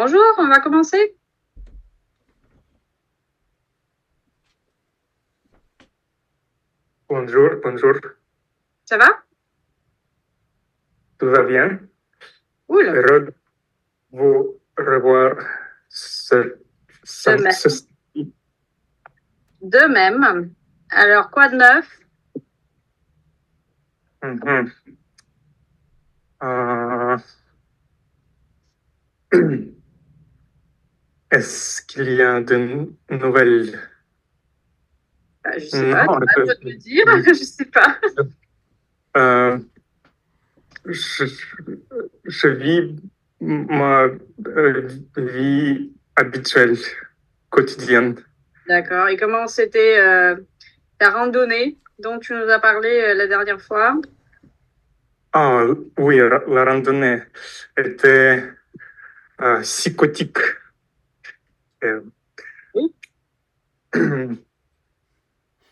Bonjour, on va commencer. Bonjour, bonjour. Ça va? Tout va bien? Cool. Heureux de vous revoir ce, De même. ce- De même. Alors, quoi de neuf? Mhm. Euh, Est-ce qu'il y a de nouvelles? Je sais pas, Non, tu vas me le dire, je sais pas. euh, je, je vis ma vie habituelle, quotidienne. D'accord. Et comment c'était ta randonnée dont tu nous as parlé la dernière fois? Ah oui, la randonnée était psychotique. Euh, Oui.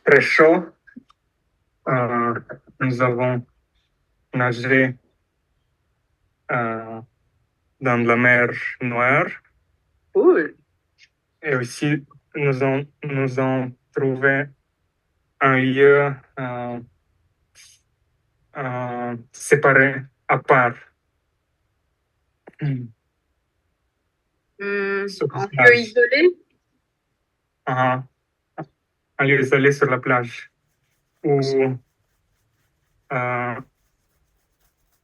Très chaud. Euh, Nous avons nagé euh, dans la mer Noire Cool. et aussi nous avons trouvé un lieu séparé, à part, sur la En lieu plage. isolé? Uh-huh. Un lieu isolé sur la plage où euh,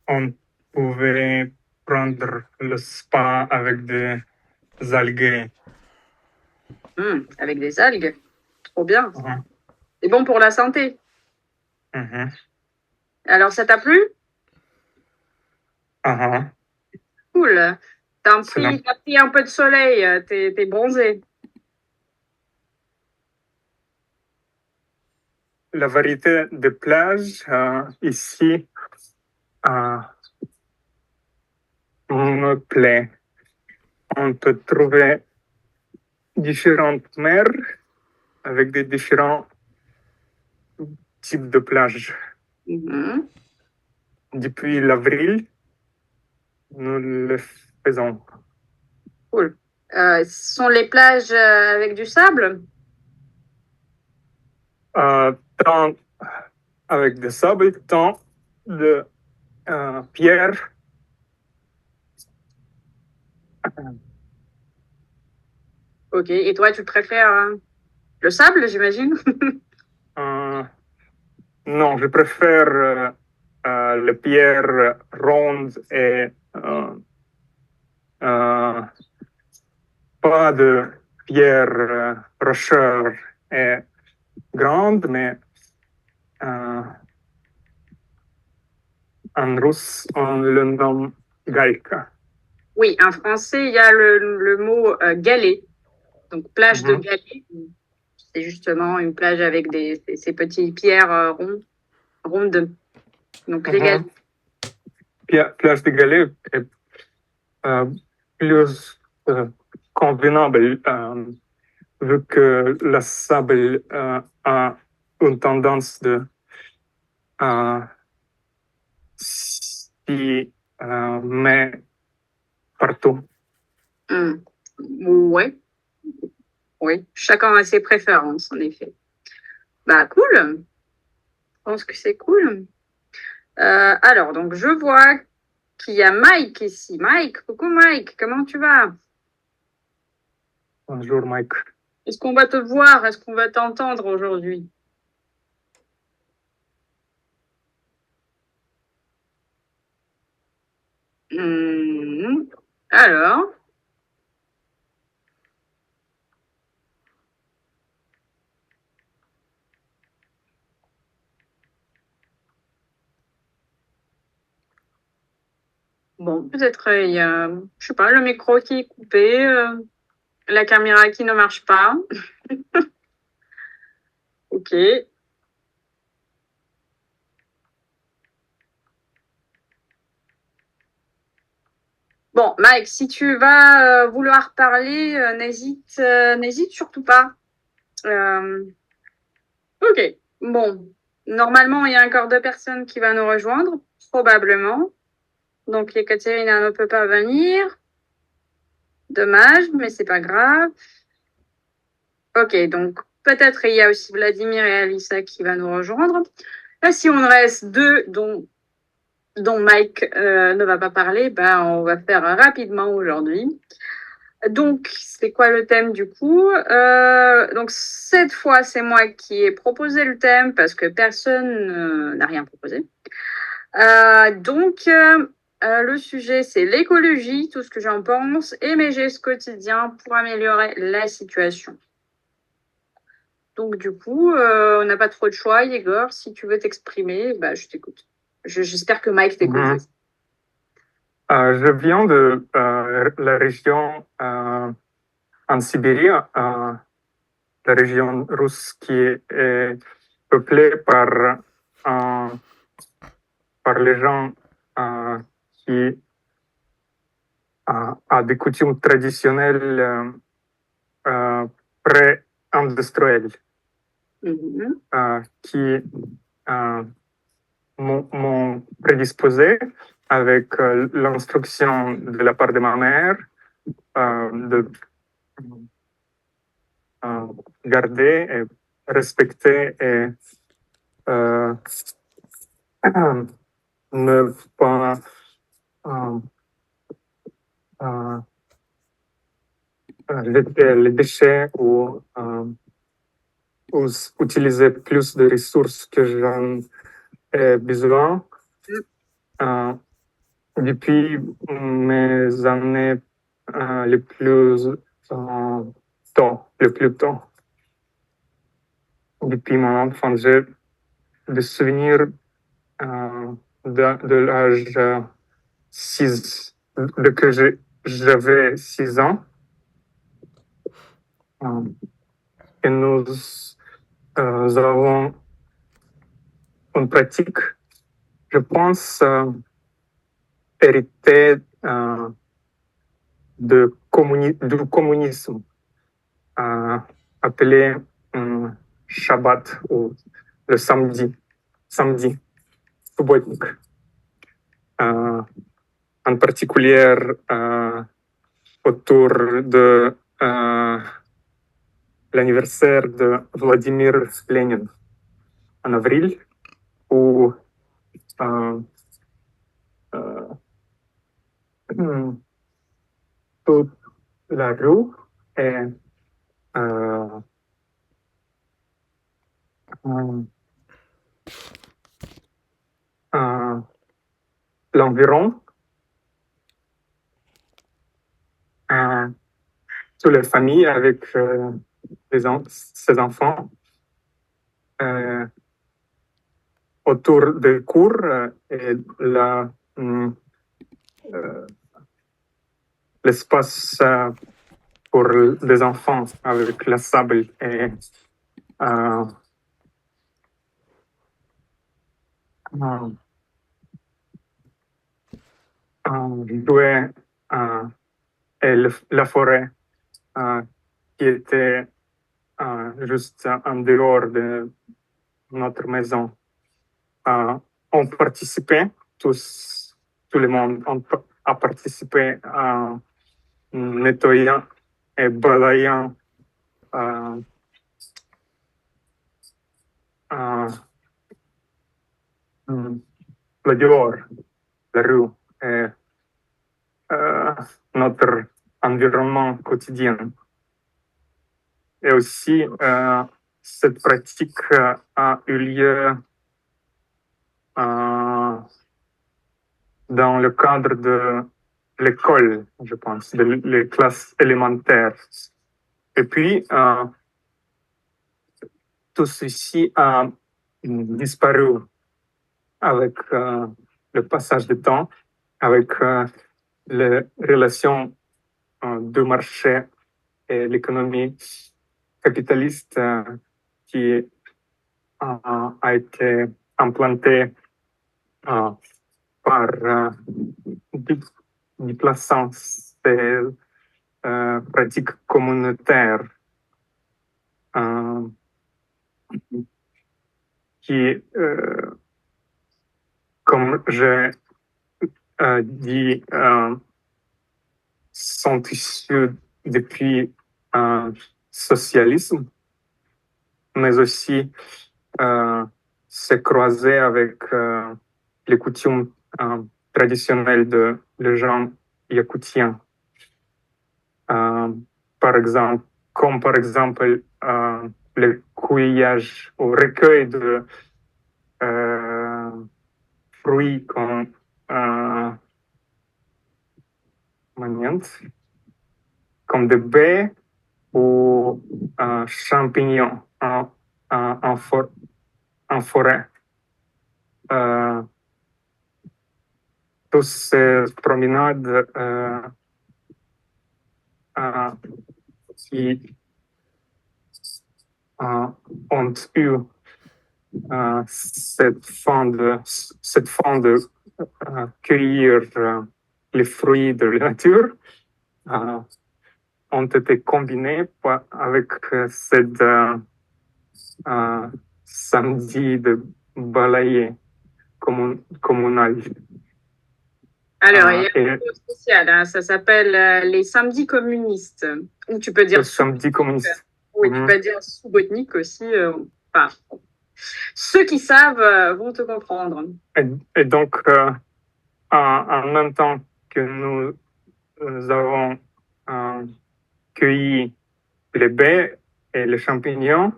on pouvait prendre le spa avec des algues. Avec des algues. Trop bien. Uh-huh. C'est bon pour la santé. Uh-huh. Alors, ça t'a plu? Uh-huh. Cool. Cela T'as pris un peu de soleil, t'es bronzé. la variété de plages ici euh, me plaît. On peut trouver différentes mers avec des différents types de plages. Mhm. Depuis l'avril, nous le faisons. Cool. Ce sont les plages avec du sable? Tant avec des sables, tant de pierres. Ok. Et toi, tu préfères le sable, j'imagine? Euh, non, je préfère les pierres rondes et euh, pas de pierres rocheuses et grandes, mais euh, en russe, on le nomme gaïka. Oui, en français, il y a le mot galet. Donc, plage de Mhm. galet. C'est justement une plage avec ces petites pierres rondes. Donc, les galets. Mhm. Plage de Galets est euh, plus convenable vu que le sable a une tendance de euh, s'y met partout. Ouais, oui. Chacun a ses préférences, en effet. Bah, cool. Je pense que c'est cool. Alors, donc, je vois qu'il y a Mike ici. Mike, coucou Mike, comment tu vas? Bonjour, Mike. Est-ce qu'on va te voir? Est-ce qu'on va t'entendre aujourd'hui? Alors, bon, peut-être il y a, je sais pas, le micro qui est coupé, la caméra qui ne marche pas. Ok. Bon, Mike, si tu vas vouloir parler, n'hésite surtout pas. Euh, ok. Bon, normalement, il y a encore deux personnes qui vont nous rejoindre, probablement. Donc, Ekaterina ne peut pas venir. Dommage, mais c'est pas grave. Ok, donc peut-être il y a aussi Vladimir et Alissa qui va nous rejoindre. Là, si on reste deux dont Mike ne va pas parler, ben, on va faire rapidement aujourd'hui. Donc, c'est quoi le thème du coup? Donc, cette fois, c'est moi qui ai proposé le thème parce que personne n'a rien proposé. Le sujet, c'est l'écologie, tout ce que j'en pense, et mes gestes quotidiens pour améliorer la situation. Donc, du coup, on n'a pas trop de choix. Igor, si tu veux t'exprimer, bah, je t'écoute. J'espère que Mike t'écoute. Je viens de la région en Sibérie, la région russe qui est peuplée par les gens qui a des coutumes traditionnelles pré-industrielles qui m'ont prédisposé avec l'instruction de la part de ma mère de garder et respecter et ne pas jeter les déchets ou utiliser plus de ressources que j'en ai besoin. Depuis mes années les plus tôt, depuis mon enfance, j'ai des souvenirs de l'âge 6, de que j'avais 6 ans, et nous avons une pratique, je pense, héritée du communisme, appelé Shabbat ou le samedi, субботник. En particulier autour de l'anniversaire de Vladimir Lénine en avril, où toute la rue et l'environ, toutes les familles avec ses enfants autour des cours et l'espace pour les enfants avec la sable et jouer et la forêt qui était juste en dehors de notre maison. On participait, tout le monde a participé à nettoyant et balayant le dehors, la rue, et notre environnement quotidien. Et aussi, cette pratique a eu lieu dans le cadre de l'école, je pense, de les classes élémentaires. Et puis, tout ceci a disparu avec le passage du temps, avec les relations du marché et l'économie capitaliste qui a été implantée par déplaçant ces pratiques communautaires qui, comme j'ai dit, sont issus depuis un socialisme, mais aussi se croiser avec les coutumes traditionnelles des gens yakoutiens. Par exemple, comme par exemple le cueillage ou recueil de fruits comme comme des baies ou champignons en forêt. Toutes ces promenades qui ont eu cette fin de cueillir les fruits de la nature ont été combinés avec cette samedi de balayer communal. Alors, il y a un peu spécial, hein, ça s'appelle les samedis communistes. Ou tu peux dire le samedi communiste. Oui, tu peux dire sous-botnique aussi. Enfin, ceux qui savent vont te comprendre. Et donc, en même temps que nous avons cueilli les baies et les champignons,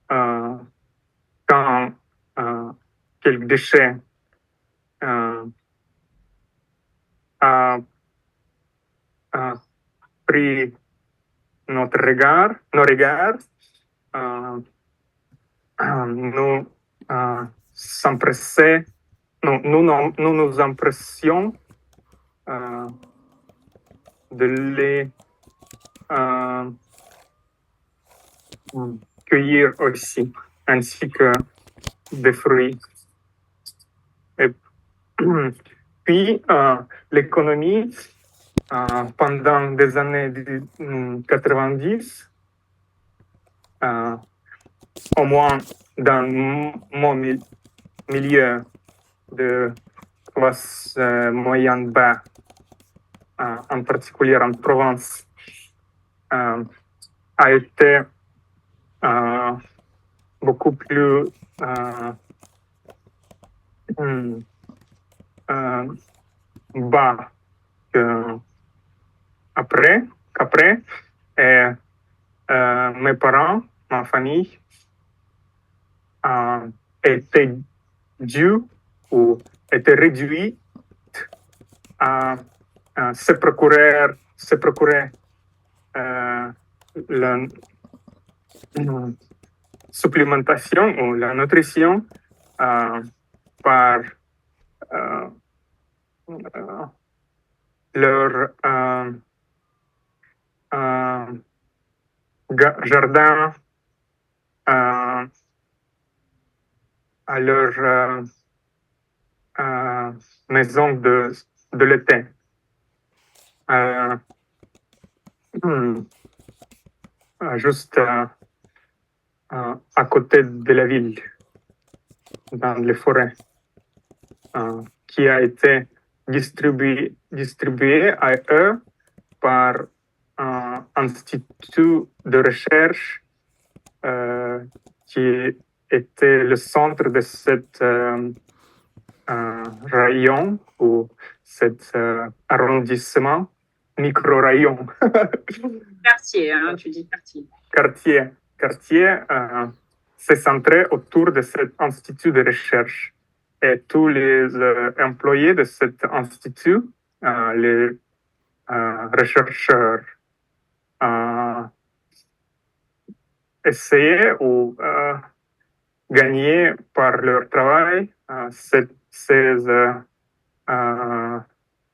quand quelques déchets a pris nos regards, nous nous nous empressions de les cueillir aussi, ainsi que des fruits. Et puis, l'économie, pendant des années 90, au moins dans mon milieu de classe moyenne bas, en particulier en Provence, a été beaucoup plus bas qu'après. Et mes parents, ma famille, étaient dus ou étaient réduits à se procurer la supplémentation ou la nutrition par leur jardin, à leur maison de l'été. Juste à côté de la ville, dans les forêts, qui a été distribué à eux par un institut de recherche qui était le centre de cet rayon ou cet arrondissement, micro-rayon. Quartier, hein, tu dis quartier. Quartier s'est centré autour de cet institut de recherche. Et tous les employés de cet institut, les chercheurs, essayaient ou gagnaient par leur travail ces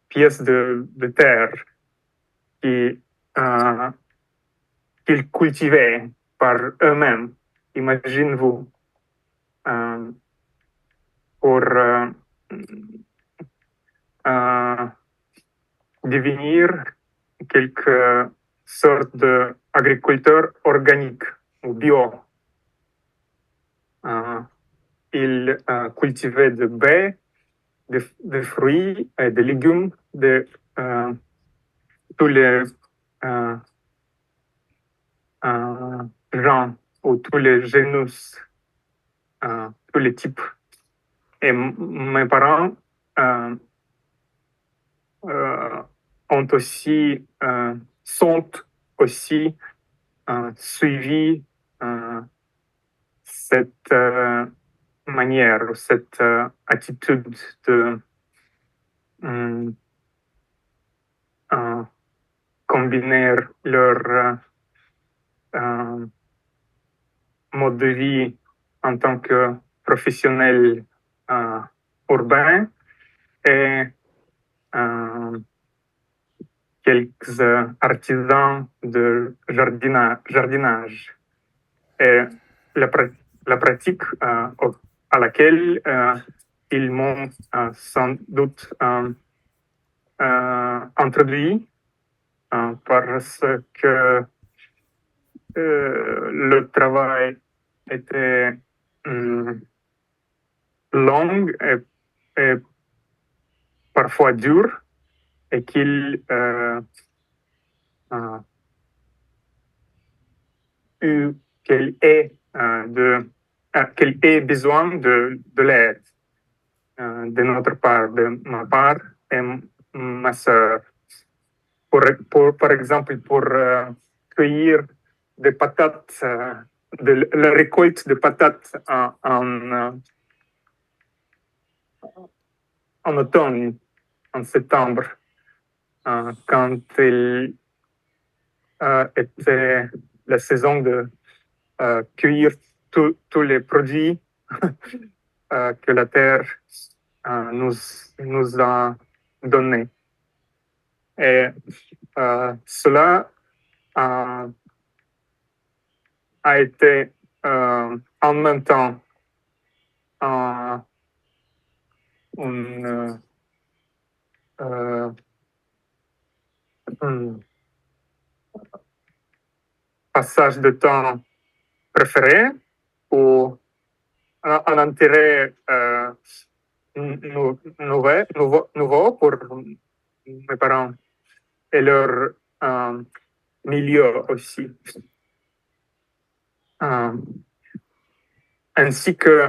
pièces de terre qu'ils cultivaient par eux-mêmes. Imaginez-vous, pour devenir quelque sorte d'agriculteur organique ou bio. Ils cultivaient des baies, des fruits et des légumes de tous les gens ou tous les genus, tous les types. Et mes parents ont aussi, sont aussi suivi cette manière, cette attitude de combiner leur mode de vie en tant que professionnel urbain et quelques artisans de jardinage. Et la pratique à laquelle ils m'ont sans doute introduit parce que le travail était long et parfois dur et qu'il qu'elle ait besoin de l'aide de notre part, de ma part et ma sœur. Par exemple, pour cueillir des patates, de la récolte de patates en automne, en septembre, quand il était la saison de cueillir tous les produits que la terre nous a donnés. Et cela a été en même temps un passage de temps préféré ou un intérêt nouveau pour mes parents et leur milieu aussi. Ainsi que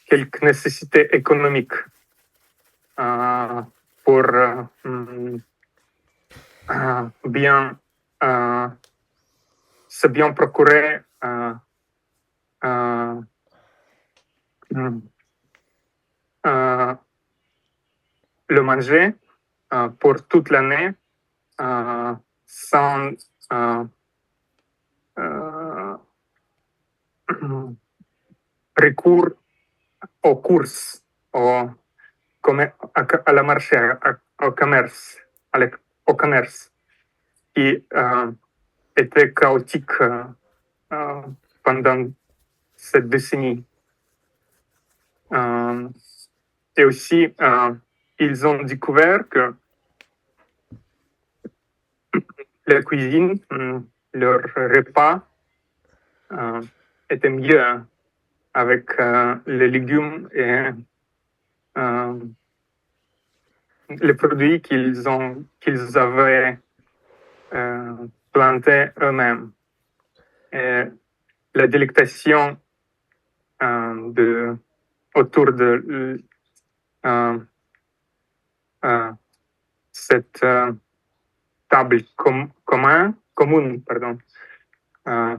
quelques nécessités économiques pour bien se bien procurer le manger pour toute l'année sans recours aux courses, à la marché, au commerce, au commerce, qui était chaotique pendant cette décennie. Et aussi, ils ont découvert que la cuisine, leur repas était mieux avec les légumes et les produits qu'ils avaient plantés eux-mêmes. Et la délectation autour de cette table commune,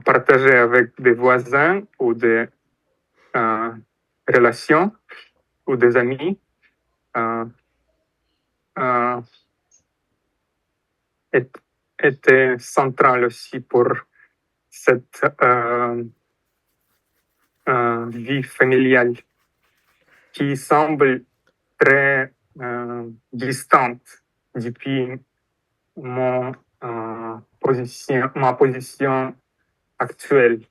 partagée avec des voisins ou des relations ou des amis, était central aussi pour cette vie familiale qui semble très distante depuis ma position actuelle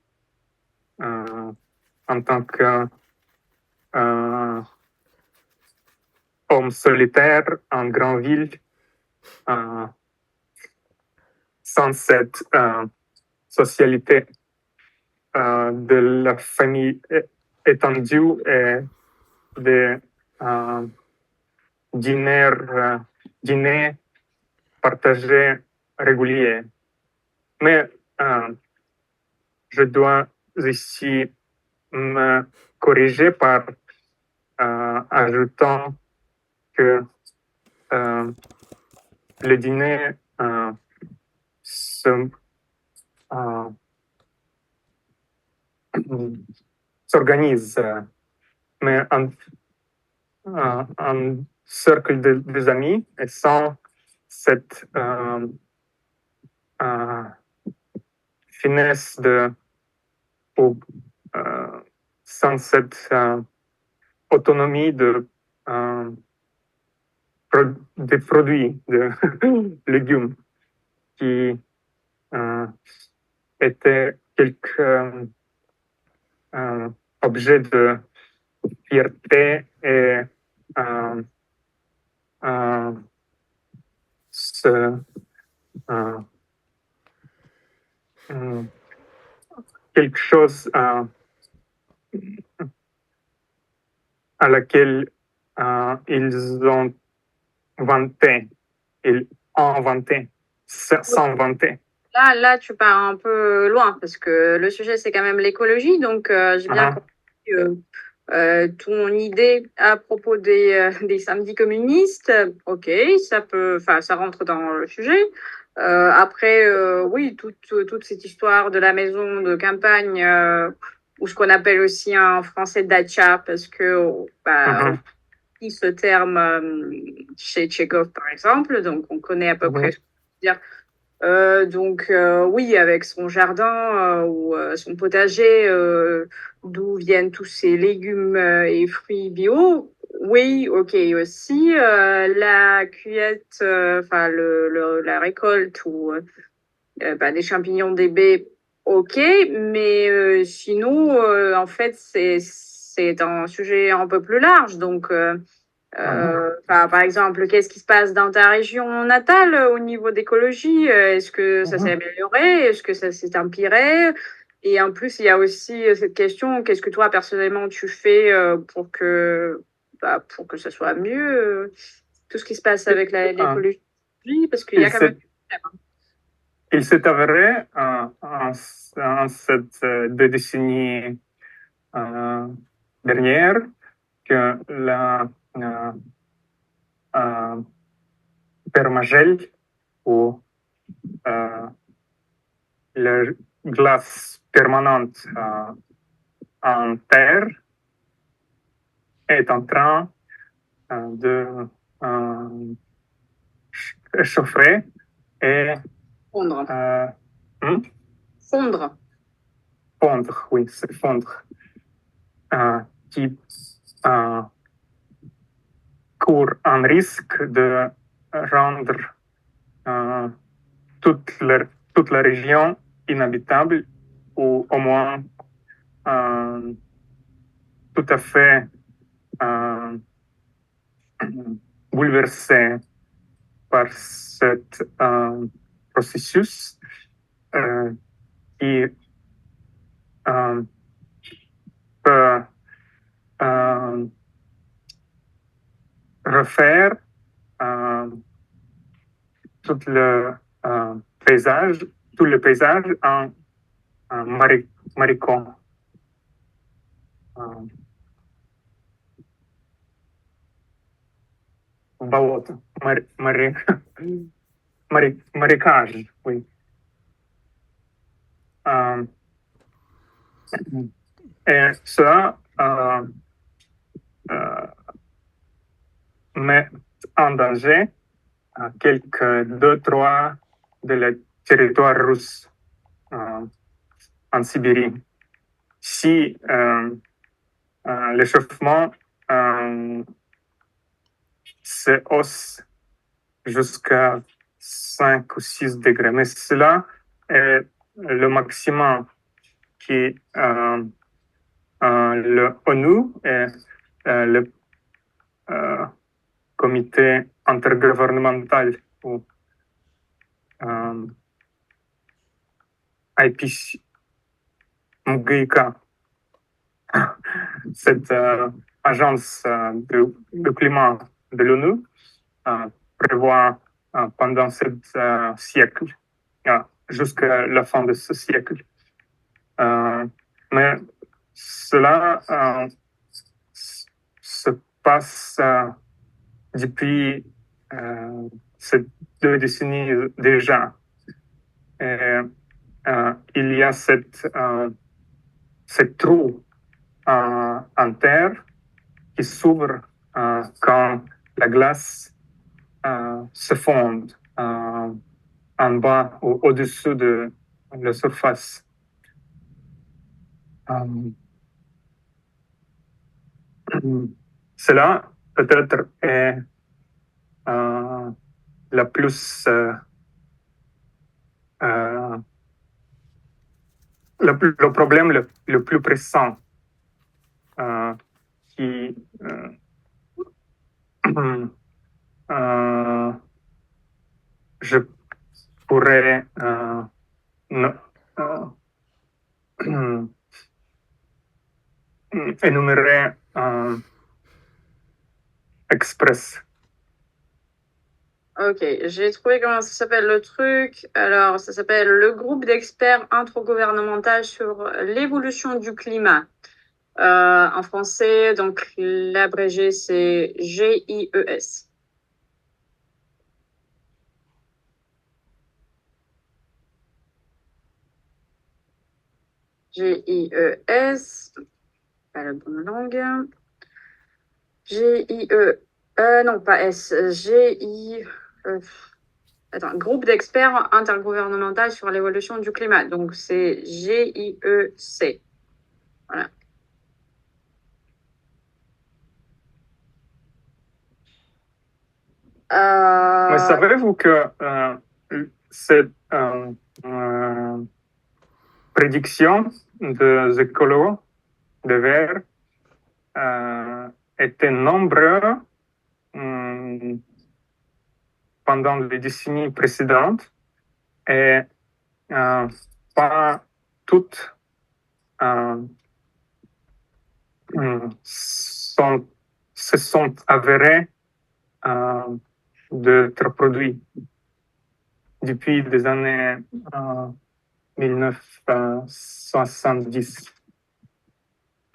en tant que homme solitaire en grande ville, sans cette socialité de la famille étendue et des dîners partagés réguliers. Mais je dois ici me corriger par ajoutant que le dîner s'organise, mais un cercle des amis et sans cette finesse ou sans cette autonomie des produits, de légumes, qui étaient quelques objets de fierté et quelque chose à laquelle ils ont inventé, sans vanter. Là, tu pars un peu loin parce que le sujet, c'est quand même l'écologie. Donc, j'ai bien compris ton idée à propos des samedis communistes. Ok, ça rentre dans le sujet. Après, oui, toute cette histoire de la maison de campagne, ou ce qu'on appelle aussi en français dacha, parce que on utilise ce terme chez Tchekhov, par exemple, donc on connaît à peu près ce que je veux dire. Donc oui, avec son jardin ou son potager, d'où viennent tous ces légumes et fruits bio. Oui, ok aussi. La cueillette, enfin la récolte ou des champignons, des baies, ok. Mais sinon, en fait, c'est un sujet un peu plus large. Donc par exemple, qu'est-ce qui se passe dans ta région natale au niveau d'écologie? Est-ce que ça s'est amélioré? Est-ce que ça s'est empiré? Et en plus, il y a aussi cette question, qu'est-ce que toi, personnellement, tu fais pour que ça soit mieux, tout ce qui se passe avec l'écologie? Parce qu'il y a quand même... Il s'est avéré en cette deux décennies dernière que la permagel ou la glace permanente en terre est en train de chauffer et fondre. Fondre, oui, c'est fondre. Qui court un risque de rendre toute la région inhabitable ou au moins tout à fait bouleversée par ce processus qui peut refaire tout le paysage en marécage. Болото, marécage, oui. Et cela met en danger quelques 2-3 de le territoire russe en Sibérie. Si l'échauffement se hausse jusqu'à 5 ou 6 degrés, mais cela est le maximum qui le ONU et le comité intergouvernemental ou IPC, MGIK, cette agence de climat de l'ONU, prévoit pendant ce siècle, jusqu'à la fin de ce siècle. Mais cela se passe depuis ces 2 décennies déjà. Et, il y a cette trou en terre qui s'ouvre quand la glace se fond en bas ou au-dessus de la surface. Cela peut-être est la plus le problème le plus pressant qui je pourrais énumérer express. Ok, j'ai trouvé comment ça s'appelle le truc. Alors, ça s'appelle le groupe d'experts intergouvernemental sur l'évolution du climat. En français, donc l'abrégé, c'est GIES. GIES, pas la bonne langue. GIE, non, pas S, GI. Attends, groupe d'experts intergouvernemental sur l'évolution du climat. Donc, c'est GIEC. Voilà. Mais savez-vous que cette prédiction des écolos de verts étaient nombreux pendant les décennies précédentes et pas toutes se sont avérées d'être produits depuis les années 1970.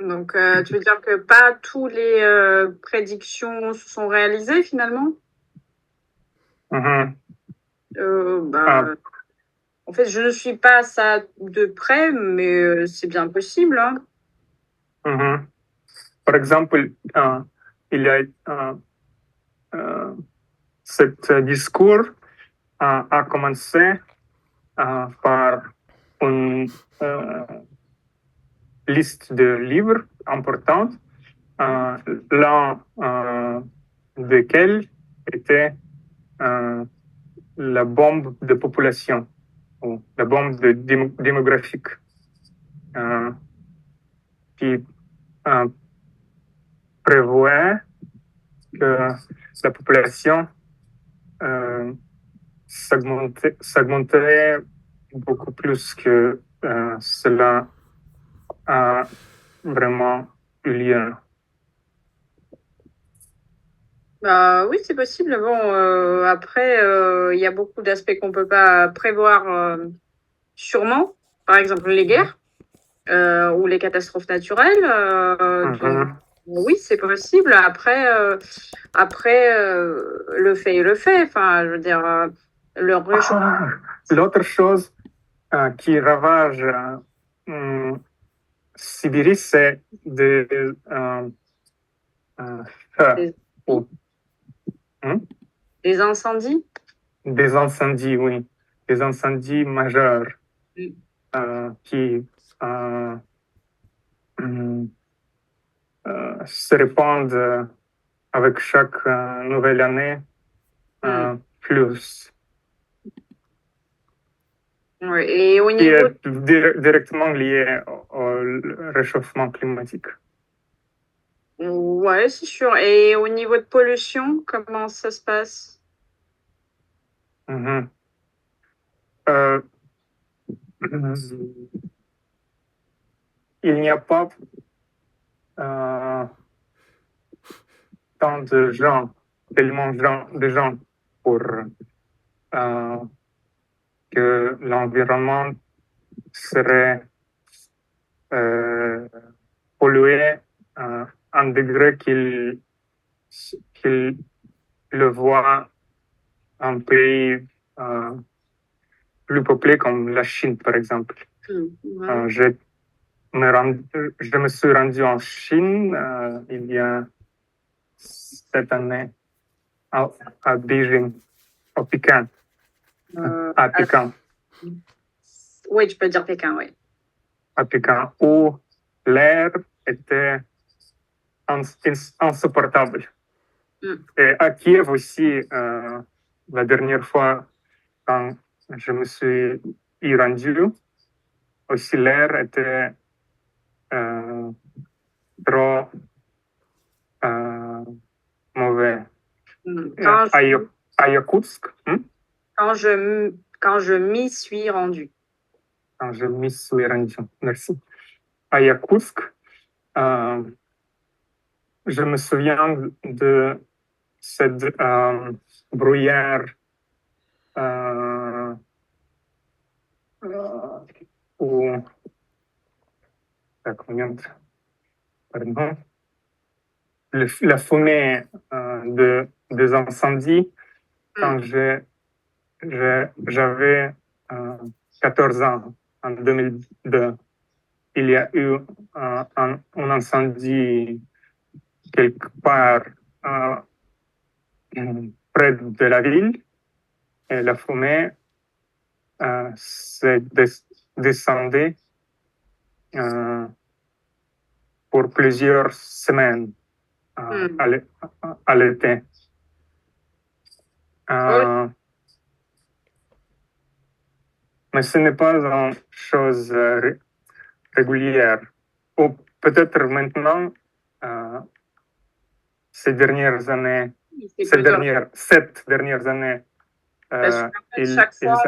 Donc, tu veux dire que pas tous les prédictions se sont réalisées finalement? Mhm. En fait, je ne suis pas ça de près, mais c'est bien possible. Hein. Mhm. Par exemple, il y a ce discours a commencé par une liste de livres importantes, l'un desquels était la bombe de population, ou la bombe démographique, qui prévoit que la population s'augmenterait beaucoup plus que cela a vraiment eu lieu. Oui, c'est possible. Bon, après, il y a beaucoup d'aspects qu'on ne peut pas prévoir sûrement. Par exemple, les guerres ou les catastrophes naturelles. Donc, oui, c'est possible. Après, le fait est le fait. Enfin, je veux dire, le réchauffement. L'autre chose qui ravage Sibérie, c'est des des incendies. Des incendies, oui. Des incendies majeurs qui se répandent avec chaque nouvelle année plus. Oui, et au Qui niveau... est directement lié au réchauffement climatique. Ouais, c'est sûr. Et au niveau de pollution, comment ça se passe? Il n'y a pas tant de gens, tellement de gens pour que l'environnement serait pollué à un degré qu'il le voit un pays plus peuplé comme la Chine, par exemple. Je me suis rendu en Chine il y a cette année à Beijing, au Pékin. À Pékin. Oui, tu peux dire Pékin, oui. À Pékin, où l'air était insupportable. Et à Kiev aussi, la dernière fois, quand je me suis y rendu, aussi l'air était trop mauvais. À Yakoutsk, quand je m'y suis rendu. Quand je m'y suis rendu, merci. À Yakoutsk, je me souviens de cette brouillard où pardon, la fumée des incendies quand j'avais 14 ans, en 2002. Il y a eu un incendie quelque part près de la ville et la fumée s'est descendue pour plusieurs semaines à l'été. Mais ce n'est pas une chose régulière. Ou peut-être maintenant, ces dernières années, sept dernières années, chaque fois,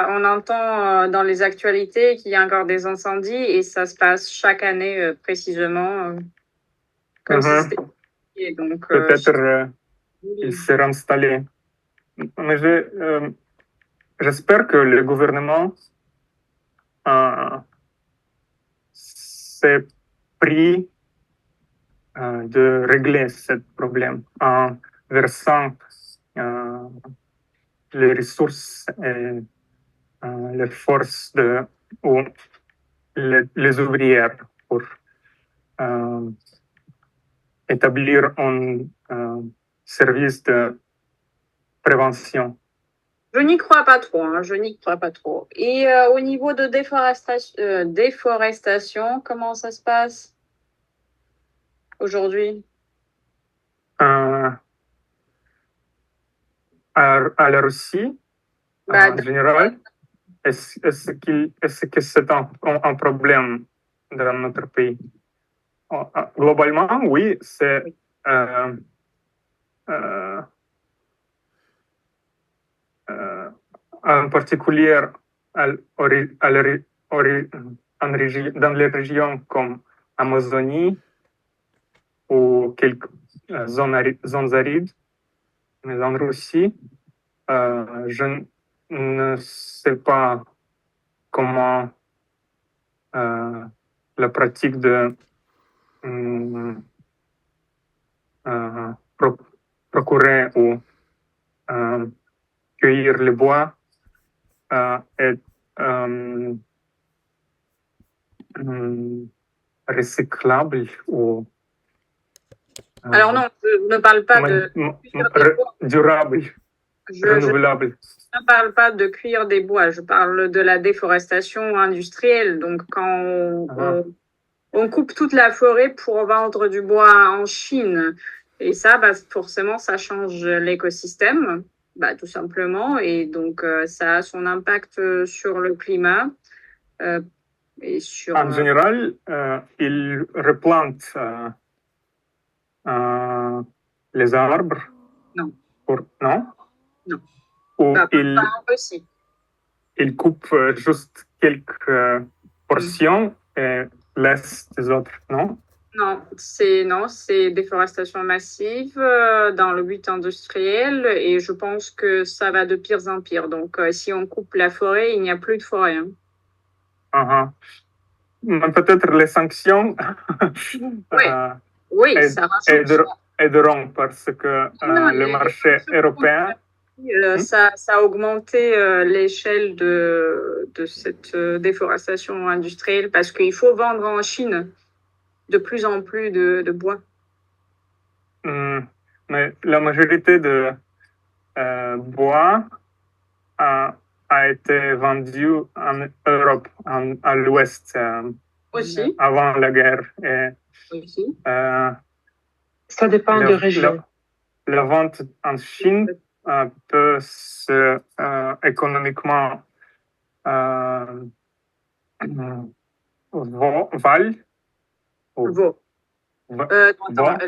on entend dans les actualités qu'il y a encore des incendies et ça se passe chaque année précisément comme si c'était. Donc, peut-être il s'est installé. Mais j'espère que le gouvernement s'est pris de régler ce problème en versant les ressources et les forces ou les ouvrières pour établir un service de prévention. Je n'y crois pas trop, je n'y crois pas trop. Et au niveau de déforestation, comment ça se passe aujourd'hui? À la Russie, en général, est-ce que c'est un problème dans notre pays? Globalement, oui, c'est en particulier dans les régions comme Amazonie ou quelques zones arides. Mais en Russie, je ne sais pas comment la pratique de procurer ou cueillir le bois est recyclable ou alors non, je ne parle pas de durable, renouvelable. Je ne parle pas de cueillir des bois, je parle de la déforestation industrielle. Donc quand on coupe toute la forêt pour vendre du bois en Chine. Et ça, forcément, ça change l'écosystème, tout simplement. Et donc, ça a son impact sur le climat. Et sur, en général, ils replantent les arbres. Non. Non? Non. Ou aussi. Ils coupent juste quelques portions et laissent les autres, non? Non, c'est déforestation massive dans le but industriel et je pense que ça va de pire en pire. Donc, si on coupe la forêt, il n'y a plus de forêt, hein. Uh-huh. Mais peut-être les sanctions Oui, oui, aid- ça rajoute. aideront parce que Non, le les marché sanctions européen. Hmm? ça a augmenté l'échelle de cette déforestation industrielle parce qu'il faut vendre en Chine de plus en plus de bois. Mais la majorité de bois a été vendu en Europe, à l'Ouest, Aussi, avant la guerre. Et, aussi. Ça dépend de région. la vente en Chine peut se économiquement val, ou Vaut. Attends,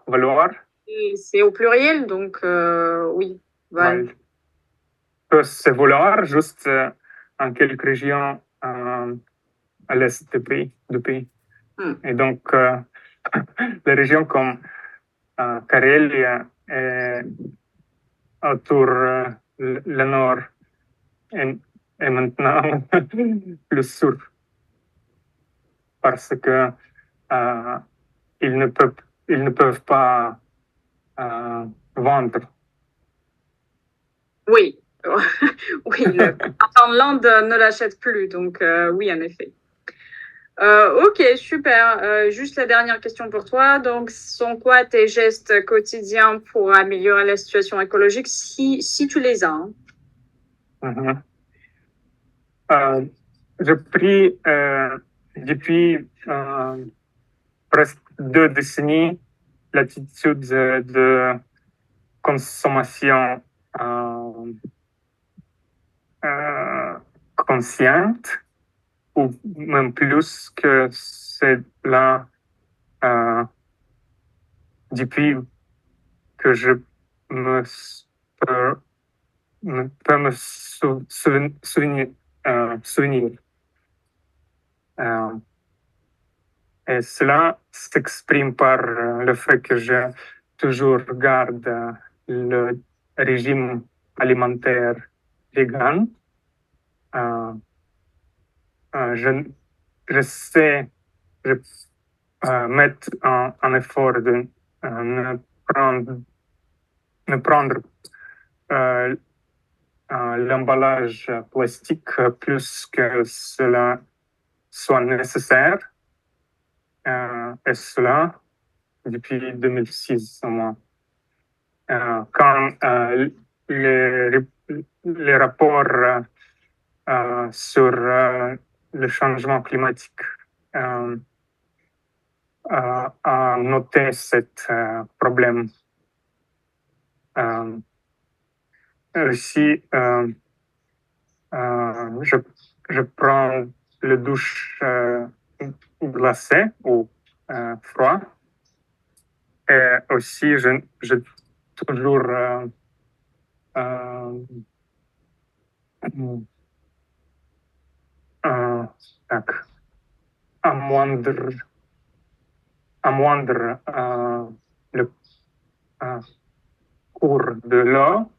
valoir, c'est au pluriel, donc oui, Val. val, peut se valoir juste en quelques régions à l'est du pays. Et donc, les régions comme Carélie et autour le nord et maintenant le sud, parce que ils ne peuvent pas vendre. Oui, oui, Land ne l'achète plus, donc oui, en effet. Ok, super. Juste la dernière question pour toi. Donc, sont quoi tes gestes quotidiens pour améliorer la situation écologique si tu les as, hein? Mhm. Je pris depuis presque 2 décennies l'attitude de consommation consciente, ou même plus que cela, depuis que je me peux me souvenir. Et cela s'exprime par le fait que je toujours garde le régime alimentaire vegan. Je sais mettre un effort de ne prendre l'emballage plastique plus que cela soit nécessaire. Et cela depuis 2006 au moins. Quand les rapports sur le changement climatique a noté ce problème. Aussi, je prends le douche glacé ou froid. Et aussi, je toujours amoindre le cours de l'eau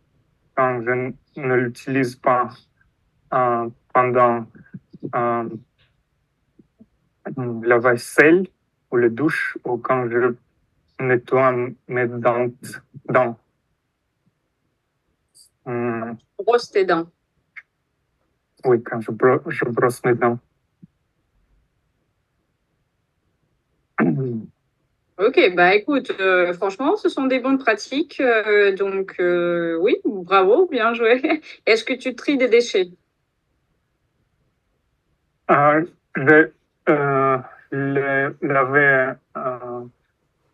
quand je ne l'utilise pas pendant la vaisselle ou la douche, ou quand je nettoie mes dents. Brosse tes dents. Oui, quand je brosse mes dents. Ok, bah écoute, franchement, ce sont des bonnes pratiques. Donc, oui, bravo, bien joué. Est-ce que tu tries des déchets? Je l'avais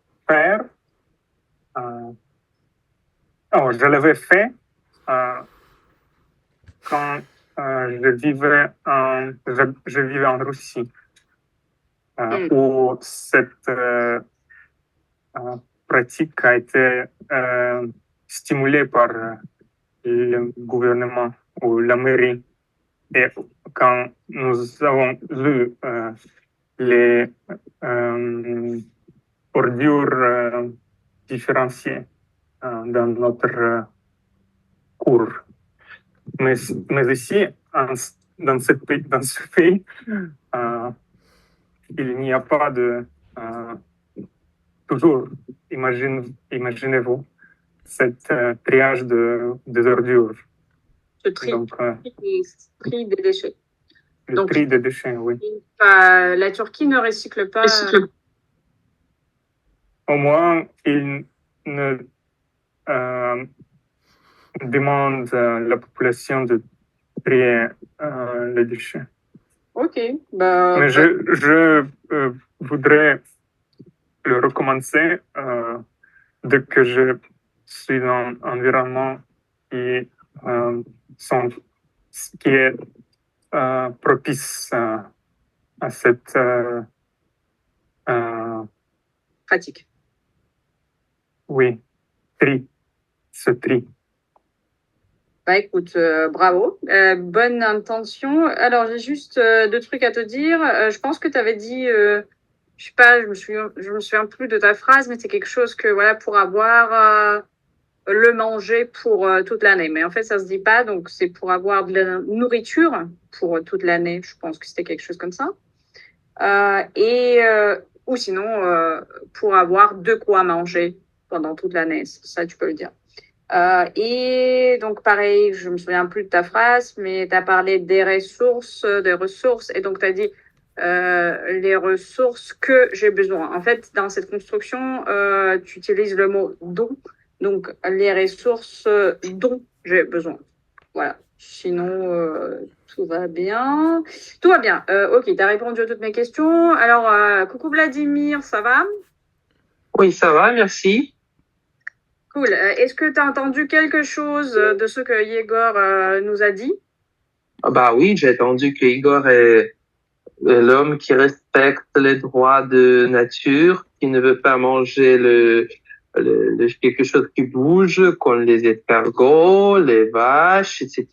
fait. Je l'avais fait quand je vivais en Russie, où cette pratique a été stimulée par le gouvernement ou la mairie. Et quand nous avons lu les ordures différenciées dans notre cours. Mais ici, dans ce pays, il n'y a pas de toujours, imaginez-vous, cette triage des ordures. Ce tri, Donc, tri des déchets. le Donc, tri des déchets, oui. La Turquie ne recycle pas. Au moins, il ne demande à la population de trier les déchets. Ok. Mais je voudrais le recommencer dès que je suis dans un environnement qui, qui est propice à cette pratique. Oui, ce tri. Bah écoute, bravo, bonne intention. Alors j'ai juste 2 trucs à te dire. Je pense que tu avais dit, je sais pas, je me souviens plus de ta phrase, mais c'est quelque chose que voilà pour avoir le manger pour toute l'année. Mais en fait ça se dit pas, donc c'est pour avoir de la nourriture pour toute l'année. Je pense que c'était quelque chose comme ça. Ou sinon pour avoir de quoi manger pendant toute l'année. Ça tu peux le dire. Et donc, pareil, je me souviens plus de ta phrase, mais tu as parlé des ressources, et donc tu as dit les ressources que j'ai besoin. En fait, dans cette construction, tu utilises le mot dont, donc les ressources dont j'ai besoin. Voilà. Sinon, tout va bien. Tout va bien. Ok, tu as répondu à toutes mes questions. Alors, coucou Vladimir, ça va? Oui, ça va, merci. Cool. Est-ce que tu as entendu quelque chose de ce que Yegor nous a dit? Ah bah oui, j'ai entendu que Igor est l'homme qui respecte les droits de nature, qui ne veut pas manger quelque chose qui bouge, comme les escargots, les vaches, etc.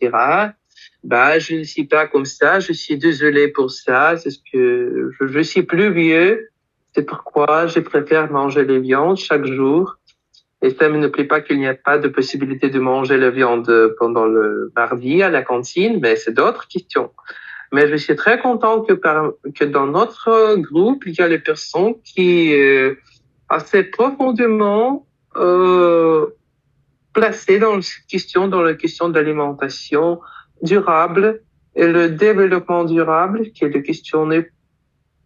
Bah, je ne suis pas comme ça. Je suis désolé pour ça. C'est ce que je suis plus vieux. C'est pourquoi je préfère manger les viandes chaque jour. Et ça ne me plaît pas qu'il n'y ait pas de possibilité de manger la viande pendant le mardi à la cantine, mais c'est d'autres questions. Mais je suis très content que dans notre groupe, il y a les personnes qui assez profondément placées dans la question de l'alimentation durable et le développement durable, qui est une question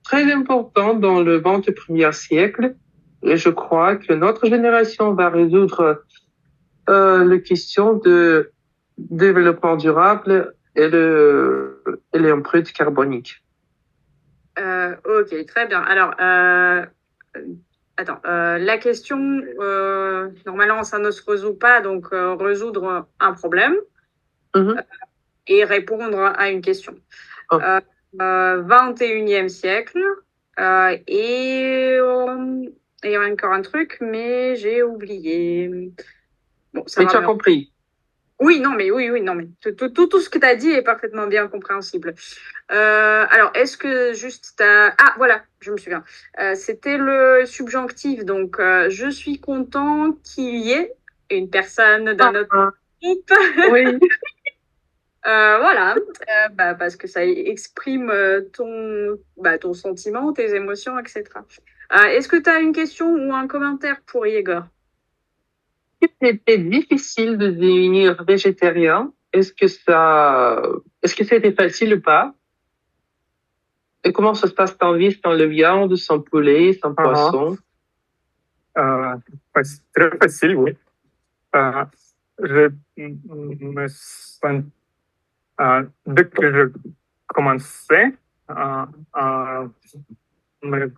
très importante dans le 21e siècle. Et je crois que notre génération va résoudre la question de développement durable et l'empreinte carbonique. Ok, très bien. Alors, attends, la question, normalement, ça ne se résout pas, donc résoudre un problème et répondre à une question. 21e siècle, et encore un truc, mais j'ai oublié. Bon, ça Mais va tu as me... compris. Oui, non, mais tout ce que tu as dit est parfaitement bien compréhensible. Alors, est-ce que juste Ah, voilà, je me souviens. C'était le subjonctif, donc je suis content qu'il y ait une personne dans notre groupe. Oui. Voilà, parce que ça exprime ton sentiment, tes émotions, etc. Est-ce que tu as une question ou un commentaire pour Yegor? C'était difficile de devenir végétarien. Est-ce que c'était facile ou pas? Et comment ça se passe ton vie sans le viande, sans poulet, sans poisson? C'est très facile, oui. Je me sens, dès que je commençais à me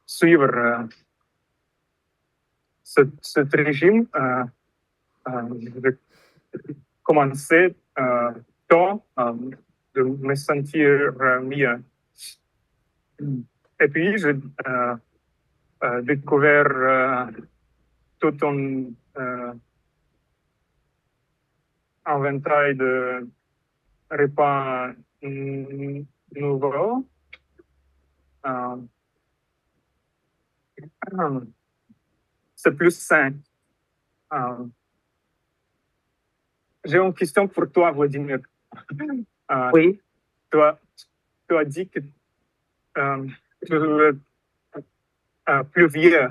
suivre ce régime, je commençais tôt de me sentir mieux. Et puis, j'ai découvert tout un éventail repas nouveau. C'est plus sain. J'ai une question pour toi, Vladimir. Oui. Tu as dit que tu veux plus vieux,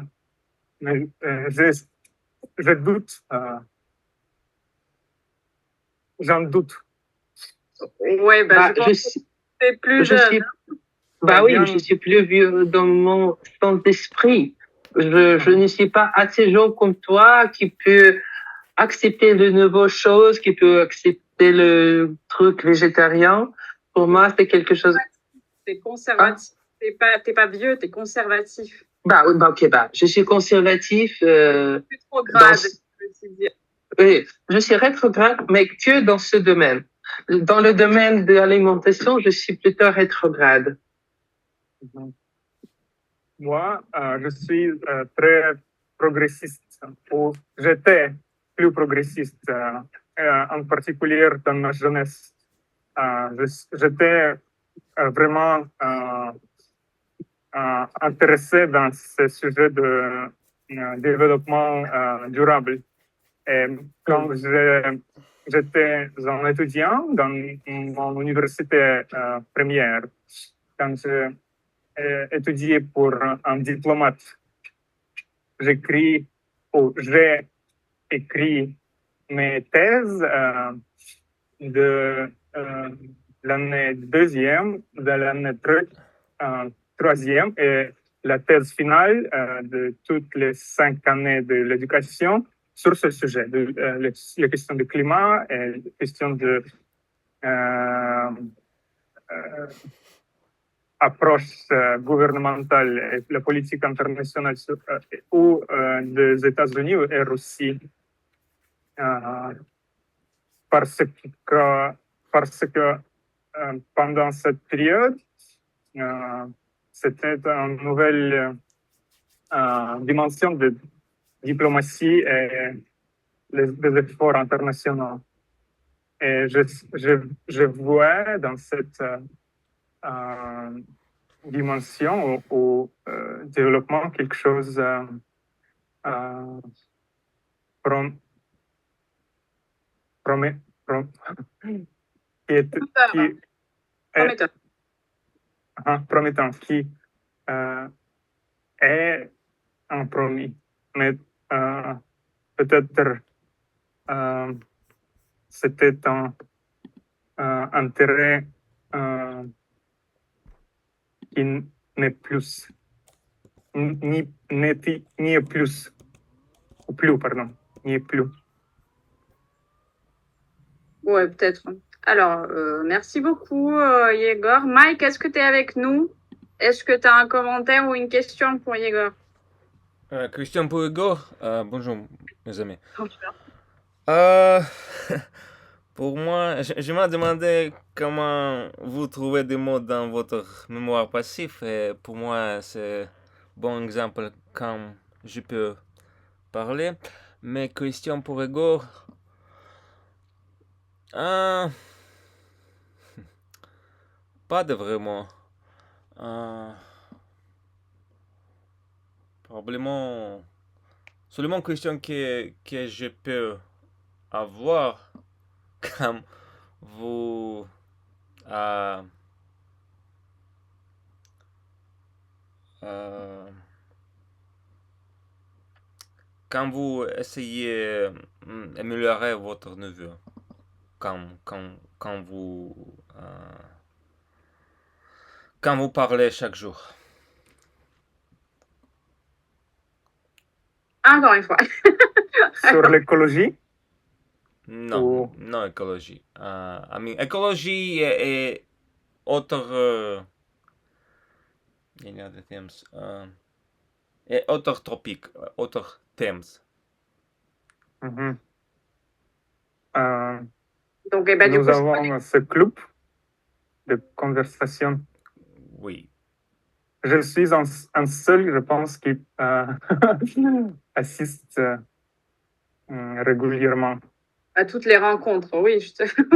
mais je doute, j'en doute. Ouais, bah, je pense que c'est plus jeune. Bah oui, je suis plus vieux dans mon sens d'esprit. Je ne suis pas assez jeune comme toi qui peut accepter de nouvelles choses, qui peut accepter le truc végétarien. Pour moi, c'est quelque chose. T'es conservatif. T'es pas vieux, t'es conservatif. Bah oui, bah ok, bah je suis conservatif. Plus rétrograde, oui, je suis rétrograde, mais que dans ce domaine. Dans le domaine de l'alimentation, je suis plutôt rétrograde. Moi, je suis très progressiste, ou j'étais plus progressiste, en particulier dans ma jeunesse. J'étais vraiment intéressé dans ce sujet de développement durable. Et quand j'étais un étudiant dans mon université première, quand j'ai étudié pour un diplomate, j'ai écrit mes thèses de l'année deuxième, de l'année troisième et la thèse finale de toutes les 5 années de l'éducation sur ce sujet, les questions du climat et les questions de approche gouvernementale et la politique internationale ou des États-Unis et Russie. Parce que pendant cette période, c'était une nouvelle dimension de diplomatie et des efforts internationaux. Et je vois dans cette dimension au développement quelque chose promettant, qui est un promis, mais peut-être c'était un intérêt qui n'est plus, ni plus, ou plus, pardon, ni plus. Ouais, peut-être. Alors, merci beaucoup, Yegor. Mike, est-ce que tu es avec nous? Est-ce que tu as un commentaire ou une question pour Yegor? Question pour Yegor. Bonjour, mes amis. Pour moi, je me demandais comment vous trouvez des mots dans votre mémoire passif. Et pour moi, c'est bon exemple quand je peux parler. Mais question pour Yegor. Pas de vraiment. Probablement. Seulement question que je peux avoir quand vous quand vous essayez d'améliorer votre niveau, quand vous parlez chaque jour. Encore une fois. Sur l'écologie? Non, non écologie. Écologie et autres et autres topics, autres thèmes. Mm-hmm. Donc, eh ben, nous avons ce club de conversation. Oui. Je suis un seul, je pense, qui assiste régulièrement. À toutes les rencontres, oui.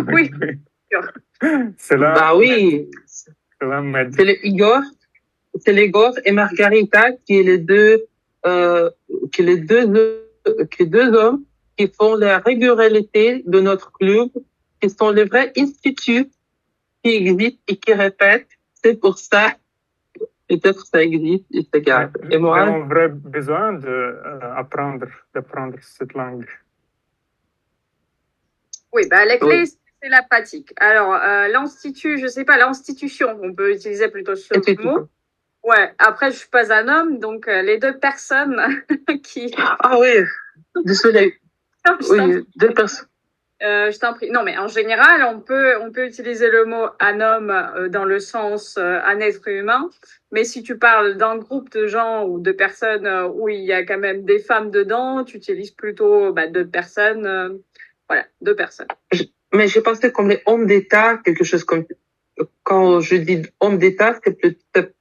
Oui. Cela, Bah oui, cela m'aide. c'est l'Igor et Margarita qui est deux hommes qui font la régularité de notre club, qui sont les vrais instituts qui existent et qui répètent. C'est pour ça, peut-être ça existe et ça garde. Et J'ai moi, un vrai besoin d'apprendre cette langue. Oui, bah, la clé, oui, c'est la pratique. Alors, l'institut, je sais pas, l'institution, on peut utiliser plutôt ce et c'est mot. tout. Ouais, après, je suis pas un homme, donc les deux personnes qui... Ah oui, désolé. Non, Oui, deux personnes. je t'en prie. Non, mais en général, on peut utiliser le mot un homme dans le sens un être humain. Mais si tu parles d'un groupe de gens ou de personnes où il y a quand même des femmes dedans, tu utilises plutôt bah, deux personnes. Voilà, deux personnes. Mais j'ai pensé comme les hommes d'État, quelque chose comme quand je dis homme d'État, ça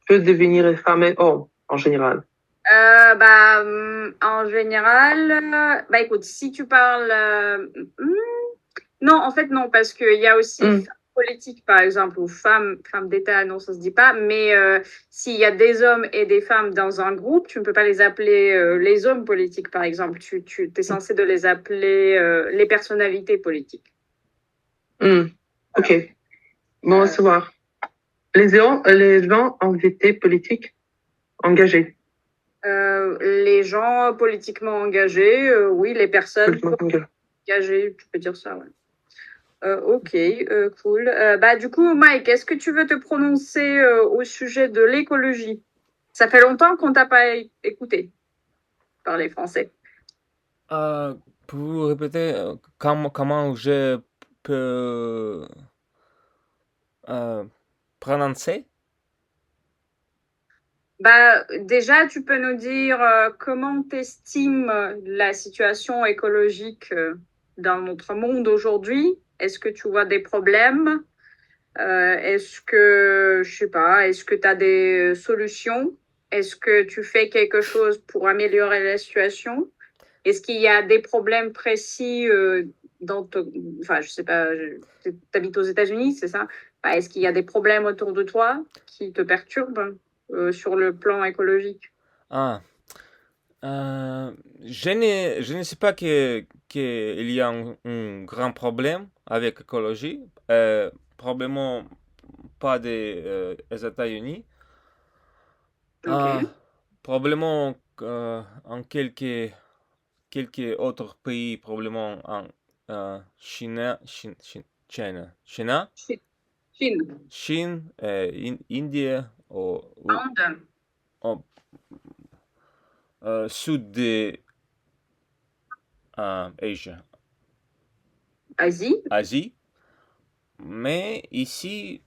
peut devenir femme et homme en général. En général, bah écoute, si tu parles, non, en fait non, parce qu'il y a aussi Mm. femmes politiques par exemple ou femmes d'État, non, ça se dit pas. Mais s'il y a des hommes et des femmes dans un groupe, tu ne peux pas les appeler les hommes politiques par exemple. Tu es censé de les appeler les personnalités politiques. Mm. Ok. Bon, savoir. Les gens ont été politiques engagés. Les gens politiquement engagés, oui, les personnes Politiquement engagées, tu peux dire ça, ouais. Ok, cool. Bah, du coup, Mike, est-ce que tu veux te prononcer au sujet de l'écologie? Ça fait longtemps qu'on t'a pas écouté parler français. Pour vous répéter, comment je peux prononcer? Bah, déjà, tu peux nous dire comment t'estimes la situation écologique dans notre monde aujourd'hui? Est-ce que tu vois des problèmes? Est-ce que, je sais pas, est-ce que tu as des solutions? Est-ce que tu fais quelque chose pour améliorer la situation? Est-ce qu'il y a des problèmes précis enfin, je sais pas, tu habites aux États-Unis, c'est ça? Enfin, est-ce qu'il y a des problèmes autour de toi qui te perturbent sur le plan écologique? Ah, je ne sais pas qu'il y a un grand problème avec l'écologie. Probablement pas des États-Unis. Ok. Probablement en quelques autres pays, probablement en Chine, Chine. Chine, Indie, ou Inde. au sud de Asie. Asie. Asie. Mais ici,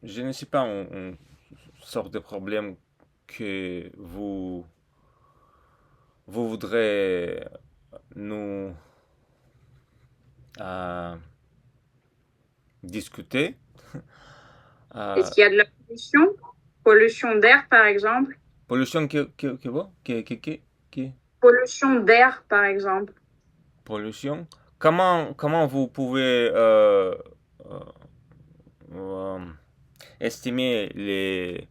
je ne sais pas une sorte de problème que vous voudrez nous discuter. Est-ce qu'il y a de la pollution? Pollution d'air, par exemple? Pollution que vous? Que- Pollution d'air, par exemple. pollution. Comment vous pouvez euh, euh, estimer les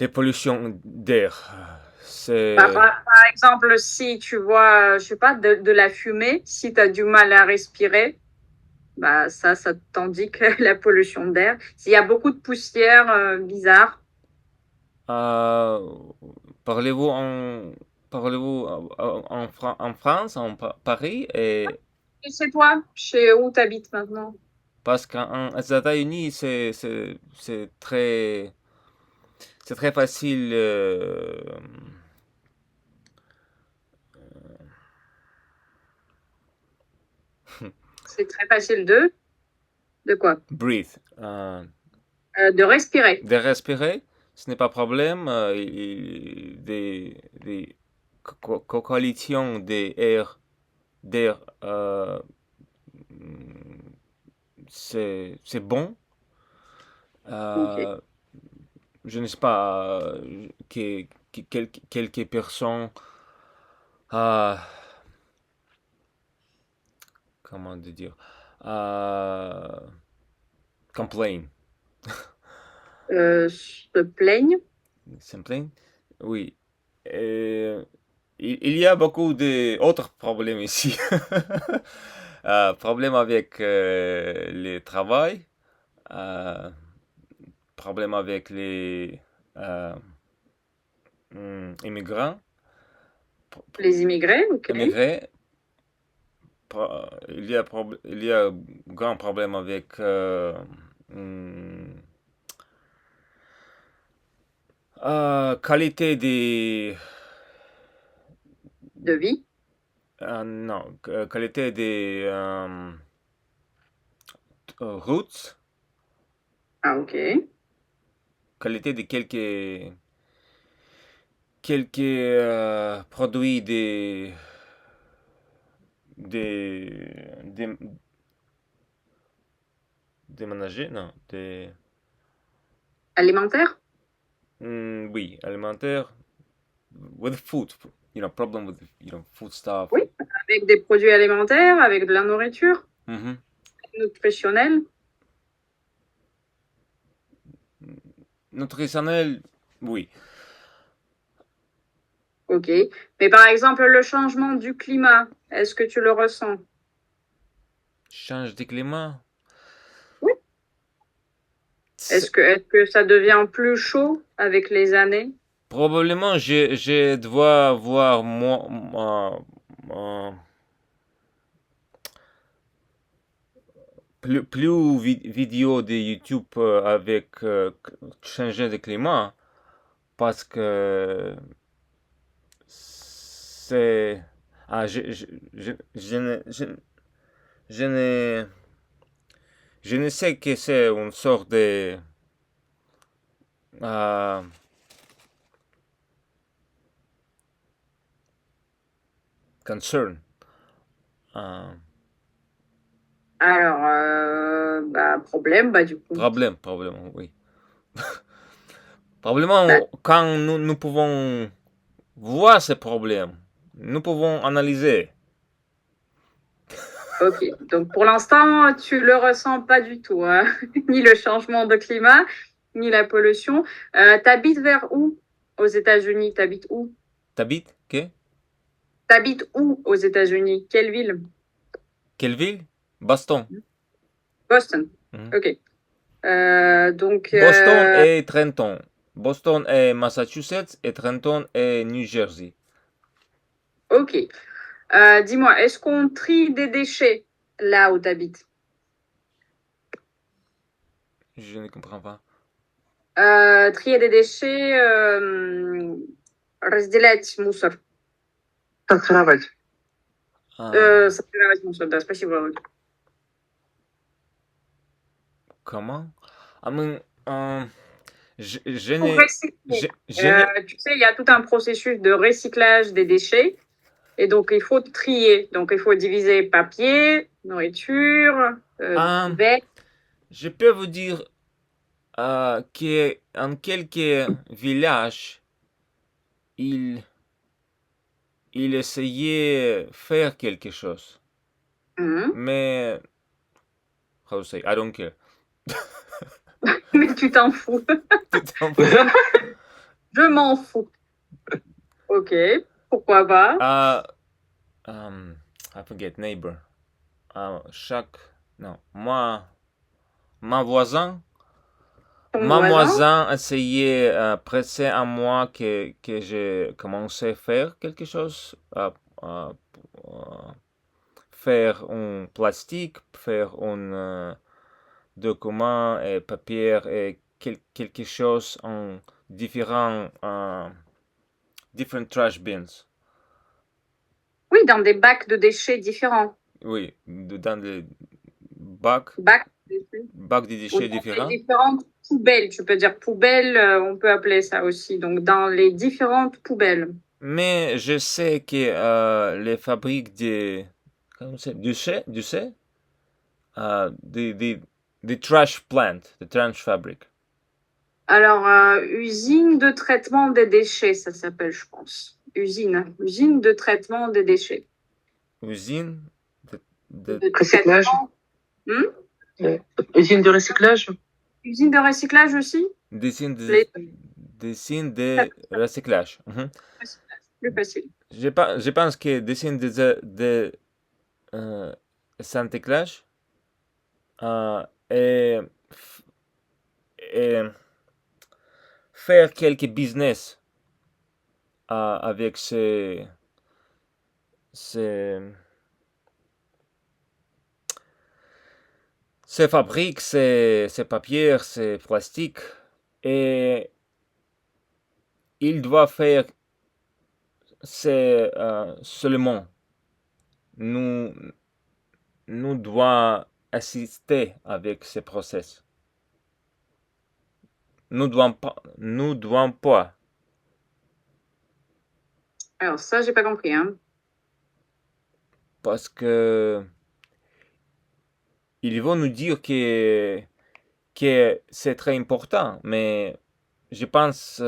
pollutions d'air? C'est Par exemple, si tu vois, je sais pas, de la fumée, si tu as du mal à respirer, bah ça t'indique la pollution d'air. S'il y a beaucoup de poussière bizarre, euh, parlez-vous en parlez-vous en France, Paris, et et chez toi, chez où tu habites maintenant? parce qu'aux États-Unis c'est très facile. C'est très facile de quoi? Breathe. De respirer. De respirer, ce n'est pas problème. Des coalitions d'air, c'est bon. Ok. Je ne sais pas quelques personnes, euh, comment dire, complain. Se plaignent. Complain? Oui. Il y a beaucoup d'autres problèmes ici. Problème avec le travail, problème avec les immigrants. Les immigrés, ok. Immigrés. Il y a un grand problème avec qualité De vie. non, qualité des routes, Ah, ok. qualité de quelques produits déménagés, non, Alimentaire. oui, alimentaires, with food, problem with, food stuff. Oui, avec des produits alimentaires, avec de la nourriture Mhm. nutritionnelle. Nutritionnel, oui. Ok. Mais par exemple, le changement du climat, est-ce que tu le ressens? Change de climat. Oui. Est-ce que ça devient plus chaud avec les années? Probablement, je dois voir plus vidéos de YouTube avec changer de climat parce que c'est je ne sais que c'est une sorte de concern. Alors, problème, du coup. Problème, oui. Probablement, quand nous pouvons voir ces problèmes, nous pouvons analyser. Ok, donc pour l'instant, tu le ressens pas du tout, hein? Ni le changement de climat, ni la pollution. T'habites vers où aux États-Unis? T'habites où? T'habites que? T'habites où aux États-Unis? Quelle ville? Quelle ville? Boston. Boston. Mhm. Ok. Donc. Boston et Trenton. Boston est Massachusetts et Trenton est New Jersey. Ok. Dis-moi, est-ce qu'on trie des déchets là où tu habites? Je ne comprends pas. Trier des déchets, разделять мусор. Сортировать. Сортировать мусор, да, спасибо, Володь. Comment? I mean, Pour recycler. Tu sais, il y a tout un processus de recyclage des déchets. Et donc, il faut trier. Donc, il faut diviser papier, nourriture, verre. Je peux vous dire qu'en quelques villages, il essayait faire quelque chose. Mais, how to say, I don't care. Mais tu t'en fous. Je m'en fous. Ok, pourquoi pas? I forget, neighbor. Ma voisin essayait presser à moi que j'ai commencé à faire quelque chose, faire un plastique, faire un document et papier et quelque chose en different trash bins. Oui, dans des bacs de déchets différents. Oui, dans des bacs de déchets différents. Les différentes poubelles, tu peux dire poubelles, on peut appeler ça aussi. Donc, dans les différentes poubelles. Mais je sais que les fabriques de déchets, des trash plant, des trash fabric. Alors, usine de traitement des déchets, ça s'appelle, je pense. Usine de traitement des déchets. Usine de recyclage. Usine de recyclage? Usine de recyclage aussi? D'usine Les d'usine de recyclage. Mhm. recyclage, plus facile. Je pense que d'usine de recyclage et, et faire quelques business avec ces fabriques, ces papiers, ces plastiques, et il doit faire seulement nous devons assister avec ce process. Nous devons pas. Alors ça, j'ai pas compris. Hein. Parce que ils vont nous dire que c'est très important, mais je pense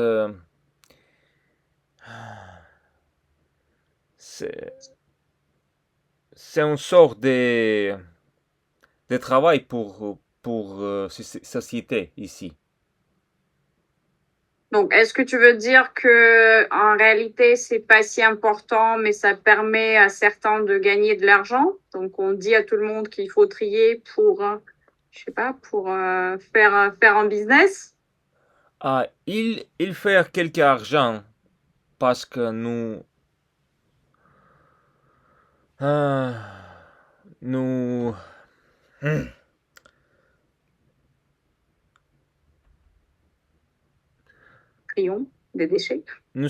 c'est une sorte de travail pour société ici. Donc, est-ce que tu veux dire que en réalité, c'est pas si important, mais ça permet à certains de gagner de l'argent? Donc, on dit à tout le monde qu'il faut trier pour, je sais pas, pour faire un business? Il fait quelque argent parce que nous Trions des déchets. nous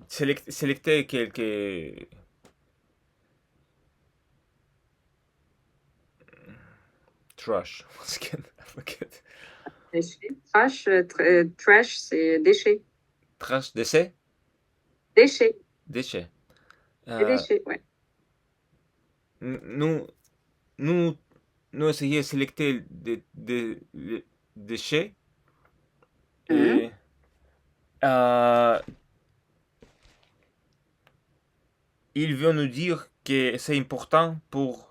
sélecter quelques trash. Forget. Déchets. Trash, c'est déchets. Trash, déchets? Déchets. Déchets. Des déchets, ouais. Nous essayer de sélecter des déchets et il veut nous dire que c'est important pour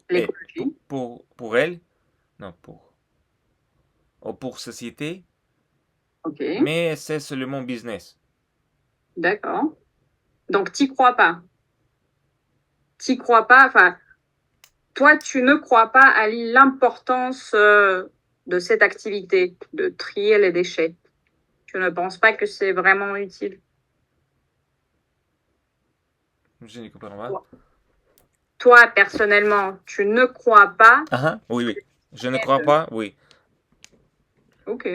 l'écologie. Pour elle, non, pour société, Ok, mais c'est seulement business. d'accord. Donc, t'y crois pas. T'y crois pas. Enfin, toi, tu ne crois pas à l'importance de cette activité de trier les déchets. Tu ne penses pas que c'est vraiment utile. Je ne comprends pas. Toi, personnellement, tu ne crois pas. Oui, oui. Je ne crois pas, oui. Ok,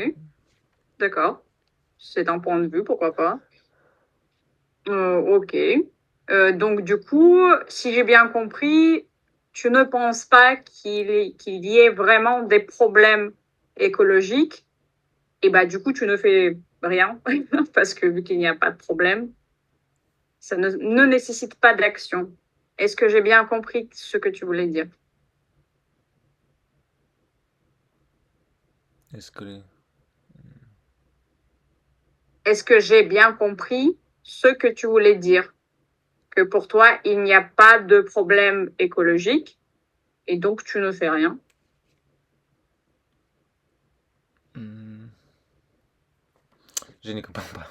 d'accord. C'est un point de vue, pourquoi pas. Ok. Donc, du coup, si j'ai bien compris, tu ne penses pas qu'il y ait vraiment des problèmes écologiques. Et bah, du coup, tu ne fais rien parce que vu qu'il n'y a pas de problème, ça ne nécessite pas d'action. Est-ce que j'ai bien compris ce que tu voulais dire? Est-ce que j'ai bien compris ce que tu voulais dire? Que pour toi, il n'y a pas de problème écologique et donc tu ne fais rien? Je ne comprends pas.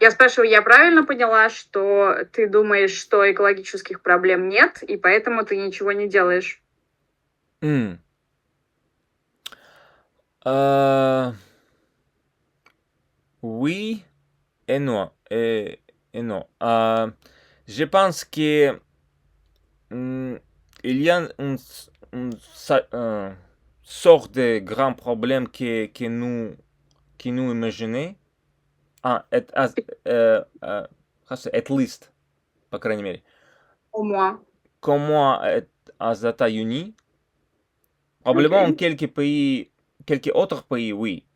Я спрашиваю, я правильно поняла, что ты думаешь, что экологических проблем нет, и поэтому ты ничего не делаешь? Oui et non. Et non. Je pense que il y a une sorte de grand problème que nous imaginons. At least, по крайней мере. Au moins. Comme moi, aux États-Unis. Probablement en quelques autres pays, oui.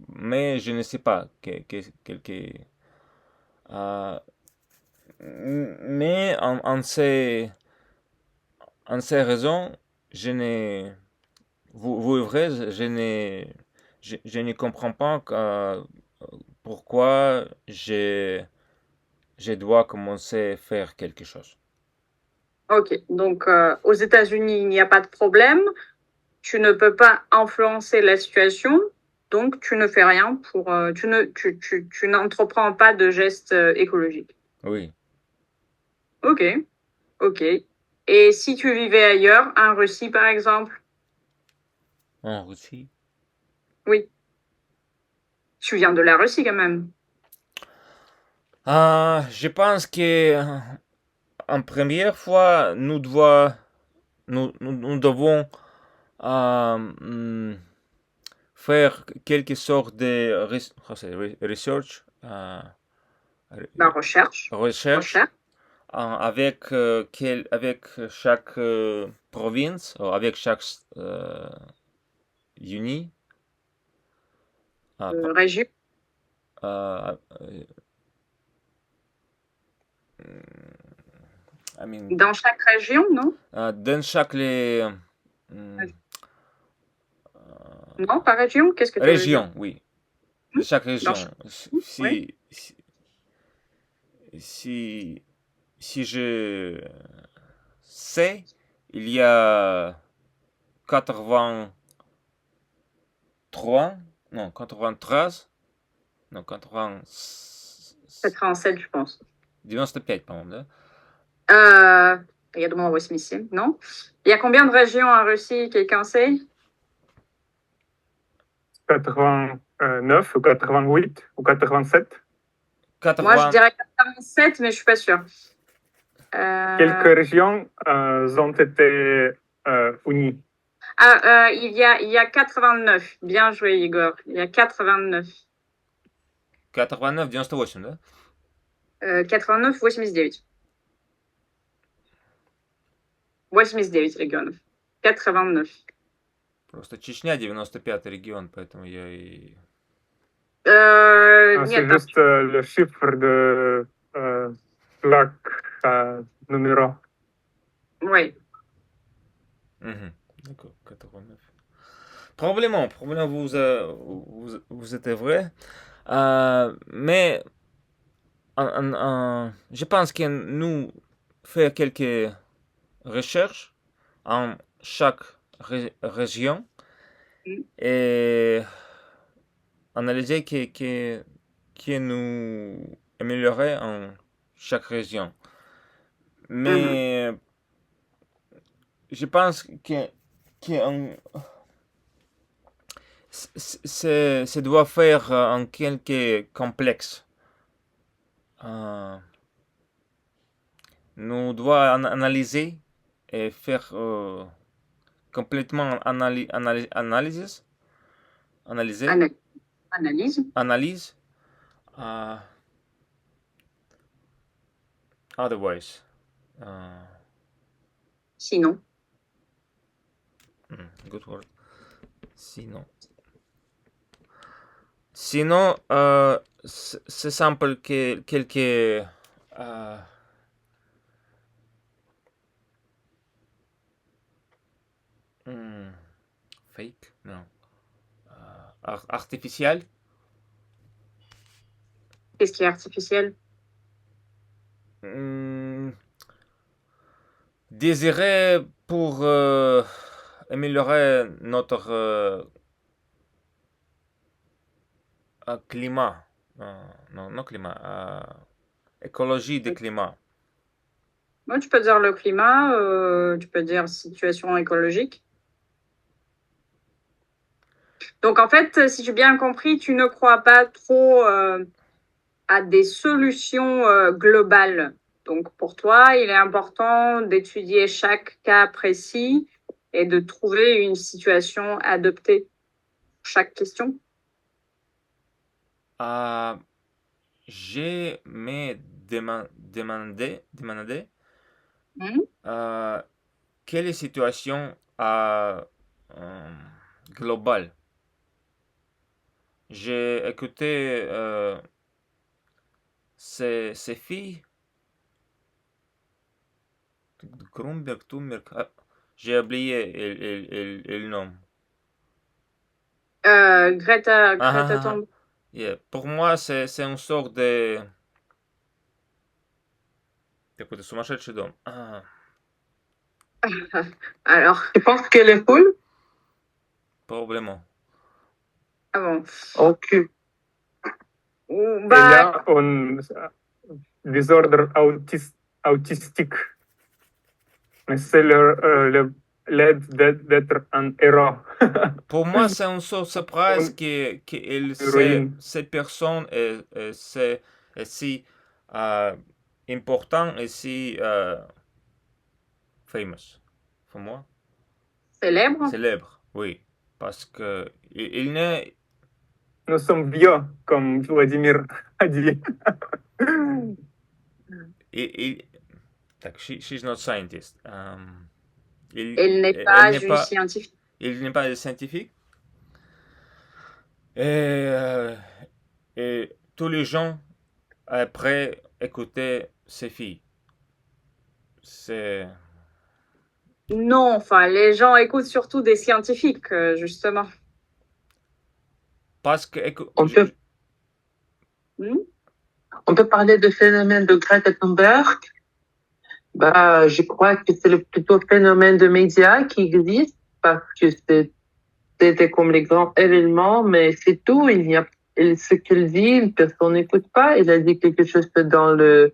Mais je ne sais pas. Mais en ces raisons, je ne. Vous vrai, je ne comprends pas pourquoi je dois commencer à faire quelque chose. Ok, donc aux États-Unis, il n'y a pas de problème. Tu ne peux pas influencer la situation, donc tu ne fais rien pour, tu n'entreprends pas de gestes écologiques. Oui. Ok, ok. Et si tu vivais ailleurs, en Russie par exemple, En Russie. oui, tu viens de la Russie quand même. Je pense que en première fois, nous devons faire quelque sorte de research, La recherche, recherche recherche, avec chaque province, ou avec chaque uni. région, Uh, I mean, dans chaque région, non? dans chaque mm, Non, par région, qu'est-ce que tu veux dire? région, oui, de chaque Dans région. chaque, oui. Si, si je sais, il y a 83, non, 93, non, 80, 87, je pense. 95, по-моему, да? Я думала 87, non? Il y a combien de régions en Russie, quelqu'un sait? 89 ou 88 ou 87. Moi, je 80, dirais 87, mais je suis pas sûre. Quelques régions ont été unies. Il y a 89. Bien joué, Igor. Il y a 89. 89, 98, да? 89, 89. 89 регионов. 89. Просто Чечня 95 регион, поэтому я и... C'est Нет, juste le chiffre de plaque numéro. oui. D'accord, 89. Probablement, vous êtes vrai. Mais je pense que nous faisons quelques recherches en chaque région et analyser que nous améliorer en chaque région. Mais je pense que ça doit faire en quelque complexe. Nous devons analyser et faire complètement analyse. Analyser. Analyse. Analyse. Otherwise. Sinon. Good word. Sinon, c'est simple que quelques fake, non, artificiel. Qu'est-ce qui est artificiel? Désirer pour améliorer notre climat. Non, climat. Écologie du climat. Moi, tu peux dire le climat, tu peux dire situation écologique. Donc, en fait, si j'ai bien compris, tu ne crois pas trop à des solutions globales. Donc, pour toi, il est important d'étudier chaque cas précis et de trouver une situation adaptée pour chaque question. Je me demandé quelle situation globale. J'ai écouté ces filles. Grunberg, Thunberg. J'ai oublié le nom. Greta Thunberg. Yeah. Pour moi, c'est une sorte de... Какой-то сумасшедший дом. Alors, Tu penses qu'elle est full? Probablement. ah bon. Ok. Ou, Il y bah, a un désordre autistique. Mais c'est l'aide d'être un héros. Pour moi, c'est une surprise Une héroïne. cette personne est si important et si famous. Pour moi, célèbre. célèbre, oui. Parce que il n'est. Nous sommes vieux, comme Vladimir a dit. She's not scientist. Elle n'est pas une scientifique. Il n'est pas scientifique. Et tous les gens après écouter ses filles. C'est Non, enfin, les gens écoutent surtout des scientifiques, justement. parce que On peut parler de phénomène de Greta Thunberg. Bah, je crois que c'est plutôt phénomène de médias qui existe parce que c'était comme les grands événements, mais c'est tout. Ce qu'il dit, personne n'écoute pas. Il a dit quelque chose dans le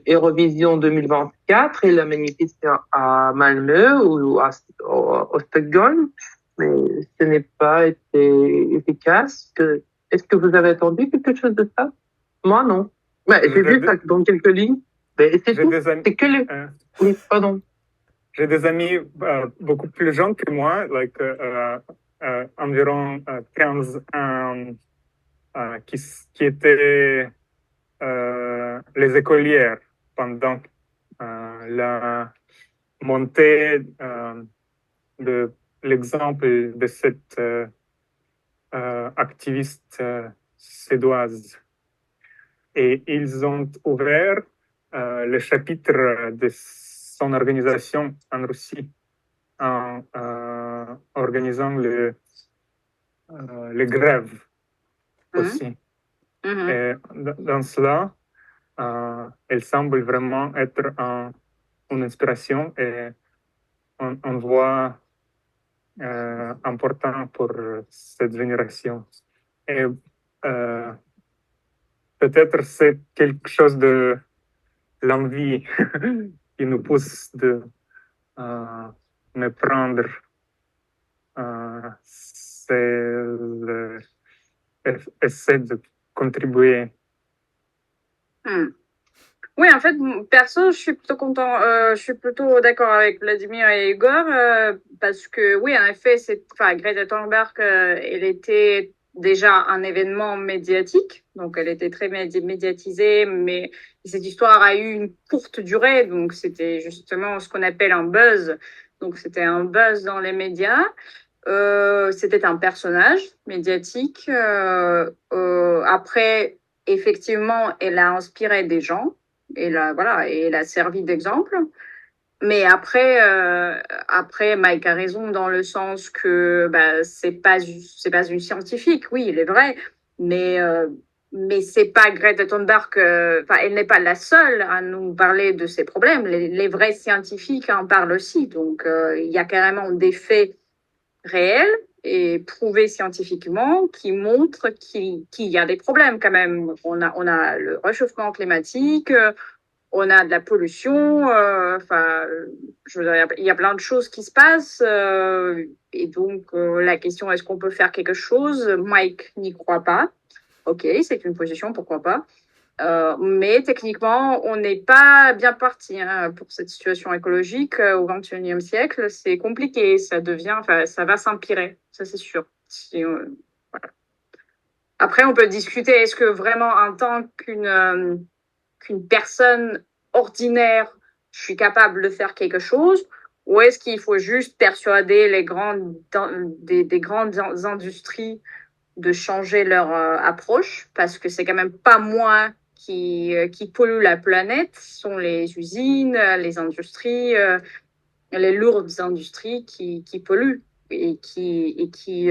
Eurovision 2024. Il a manifesté à Malmö ou au Stockholm, mais ce n'est pas été efficace. Est-ce que vous avez entendu quelque chose de ça? Moi, non. Ouais, j'ai vu ça dans quelques lignes. Mais c'est tout. C'est que les... Oui, pardon. J'ai des amis beaucoup plus jeunes que moi, environ 15 ans, qui étaient les écolières pendant la montée de l'exemple de cette activiste suédoise. Et ils ont ouvert le chapitre de son organisation en Russie en organisant les grèves aussi. Et dans cela, elle semble vraiment être une inspiration et on voit important pour cette génération. Et peut-être c'est quelque chose de l'envie qui nous pousse de me prendre. Essayer de contribuer. Oui, en fait, perso, je suis plutôt content, je suis plutôt d'accord avec Vladimir et Igor, parce que oui, en effet, Greta Thunberg, elle était déjà un événement médiatique, donc elle était très médiatisée, mais cette histoire a eu une courte durée, donc c'était justement ce qu'on appelle un buzz. Donc c'était un buzz dans les médias. C'était un personnage médiatique. Après, effectivement, elle a inspiré des gens et elle a servi d'exemple. Mais après, Mike a raison dans le sens que c'est pas une scientifique. Oui, il est vrai, mais c'est pas Greta Thunberg. Elle n'est pas la seule à nous parler de ces problèmes. Les vrais scientifiques en parlent aussi. Donc, il y a carrément des faits réels et prouvés scientifiquement qui montrent qu'il y a des problèmes quand même. On a le réchauffement climatique, on a de la pollution, je veux dire, il y a plein de choses qui se passent. Et donc, la question, est-ce qu'on peut faire quelque chose? Mike n'y croit pas. Ok, c'est une position, pourquoi pas. Mais techniquement, on n'est pas bien parti pour cette situation écologique au XXIe siècle. C'est compliqué, ça va s'empirer, ça c'est sûr. Voilà. Après, on peut discuter, est-ce que vraiment en tant qu'une personne ordinaire, je suis capable de faire quelque chose, ou est-ce qu'il faut juste persuader des grandes industries de changer leur approche, parce que c'est quand même pas moi qui polluent la planète, ce sont les usines, les industries, les lourdes industries qui polluent et qui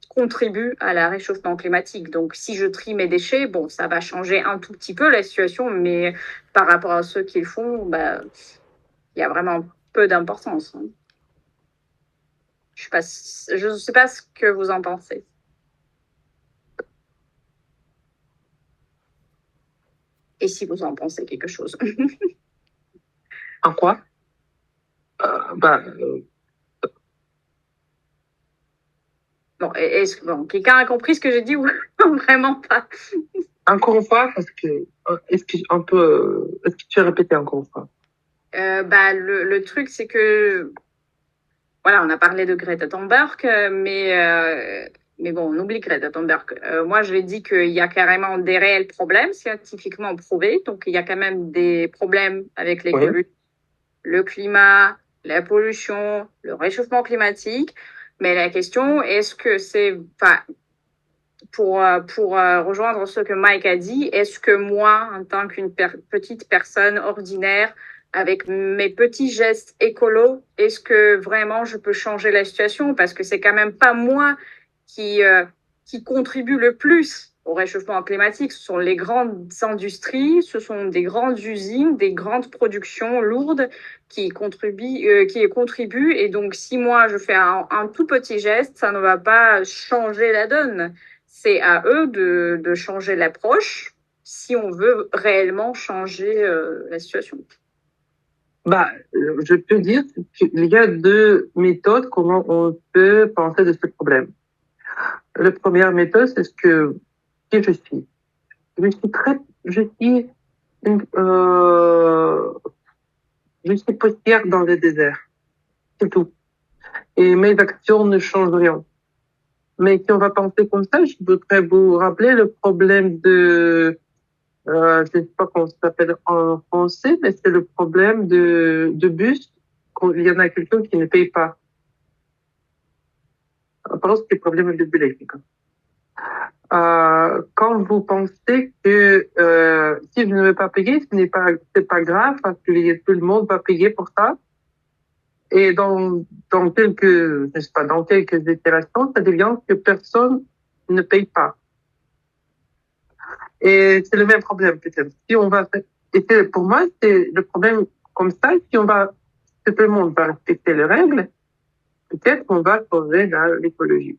contribuent à la réchauffement climatique. Donc, si je trie mes déchets, bon, ça va changer un tout petit peu la situation, mais par rapport à ceux qui le font, bah, il y a vraiment peu d'importance. Hein. Je ne sais pas ce que vous en pensez. Et si vous en pensez quelque chose. En quoi? Bah, Bon, quelqu'un a compris ce que j'ai dit ou vraiment pas? encore une fois, parce que est-ce que tu as répété encore une fois? Le truc, c'est que voilà, on a parlé de Greta Thunberg, mais bon, on oublie Greta Thunberg. Moi, je l'ai dit qu'il y a carrément des réels problèmes scientifiquement prouvés. Donc, il y a quand même des problèmes avec l'écologie, le climat, la pollution, le réchauffement climatique. Mais la question, est-ce que c'est, enfin, pour rejoindre ce que Mike a dit, est-ce que moi, en tant qu'une petite personne ordinaire, avec mes petits gestes écolos, est-ce que vraiment je peux changer la situation? Parce que c'est quand même pas moi qui contribue le plus au réchauffement climatique. Ce sont les grandes industries, ce sont des grandes usines, des grandes productions lourdes qui contribuent. Et donc, si moi, je fais un tout petit geste, ça ne va pas changer la donne. C'est à eux de changer l'approche si on veut réellement changer la situation. Bah, je peux dire qu'il y a deux méthodes comment on peut penser de ce problème. La première méthode, c'est qui je suis. Je suis une, je suis postière dans le désert. C'est tout. Et mes actions ne changent rien. Mais si on va penser comme ça, je voudrais vous rappeler le problème je ne sais pas comment ça s'appelle en français, mais c'est le problème de bus. Il y en a quelqu'un qui ne paye pas. Apparemment, c'est le problème de bus électrique. Quand vous pensez que si je ne vais pas payer, c'est pas grave parce que tout le monde va payer pour ça. Et dans quelques itérations, ça devient que personne ne paye pas. Et c'est le même problème peut-être. Si on va, pour moi, c'est le problème comme ça. Si tout le monde va respecter les règles, peut-être qu'on va sauver l'écologie.